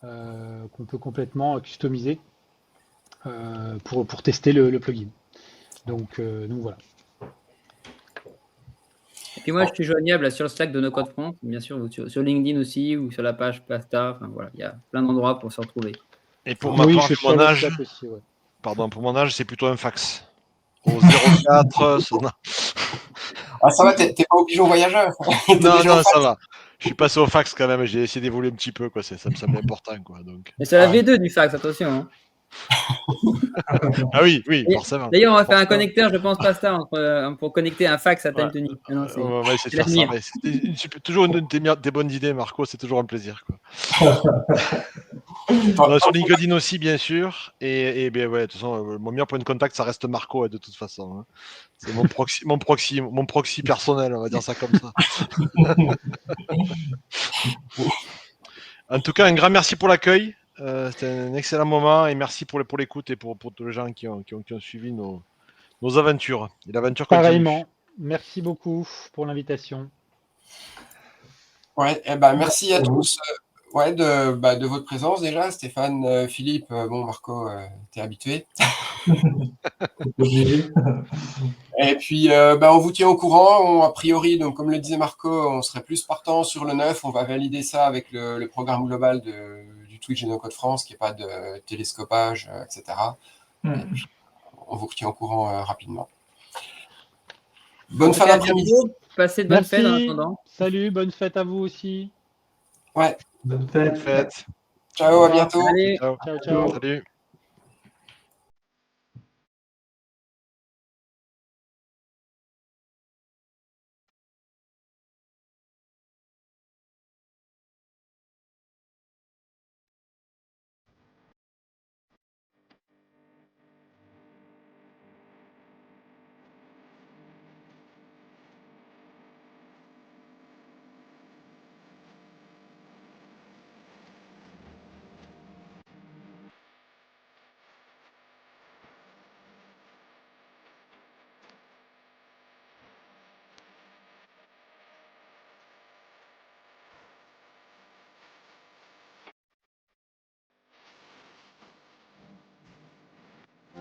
qu'on peut complètement customiser pour tester le plugin. Donc voilà. Et puis moi, je suis joignable là, sur le Slack de No Code France, bien sûr, ou sur LinkedIn aussi, ou sur la page Pasta. Enfin voilà, il y a plein d'endroits pour se retrouver. Et pour ma Oui, part, je suis vu sur mon le âge, Slack aussi, ouais. pardon, pour mon âge, c'est plutôt un fax. Au 04. Ah, ça va, t'es pas au pigeon voyageur. T'es Non, déjà au non, fax. ça va. Je suis passé au fax quand même. J'ai essayé d'évoluer un petit peu, quoi. Ça me semble important, quoi. Donc. Mais c'est la V2 du fax, attention. Hein. Ah oui, forcément. D'ailleurs, on va faire un Forcément. connecteur, je pense, Pasta, pour connecter un fax à Ouais. TimeTonic. Ah non, On va essayer de c'est faire ça. l'avenir. Ouais, c'était toujours une de tes bonnes idées, Marco. C'est toujours un plaisir, quoi. Non, sur LinkedIn aussi, bien sûr. Et bien, ouais, de toute façon, mon meilleur point de contact, ça reste Marco, de toute façon. Hein. C'est mon proxy personnel, on va dire ça comme ça. En tout cas, un grand merci pour l'accueil. C'était un excellent moment et merci pour l'écoute et pour tous les gens qui ont suivi nos aventures. Et l'aventure continue. Pareillement. Merci beaucoup pour l'invitation. Ouais, merci à tous de votre présence déjà, Stéphane, Philippe, bon Marco, t'es habitué. Et puis on vous tient au courant, a priori, donc comme le disait Marco, on serait plus partant sur le 9, on va valider ça avec le programme global du Twitch de No Code France, qui n'y ait pas de télescopage, etc. Et puis, on vous retient au courant rapidement. Bonne fin d'après-midi. Passez de bonnes fêtes en attendant. Salut, bonne fête à vous aussi. Ouais. Bonne fête. Fête. Ciao, à bientôt. Allez. Ciao. Ciao, ciao. Salut.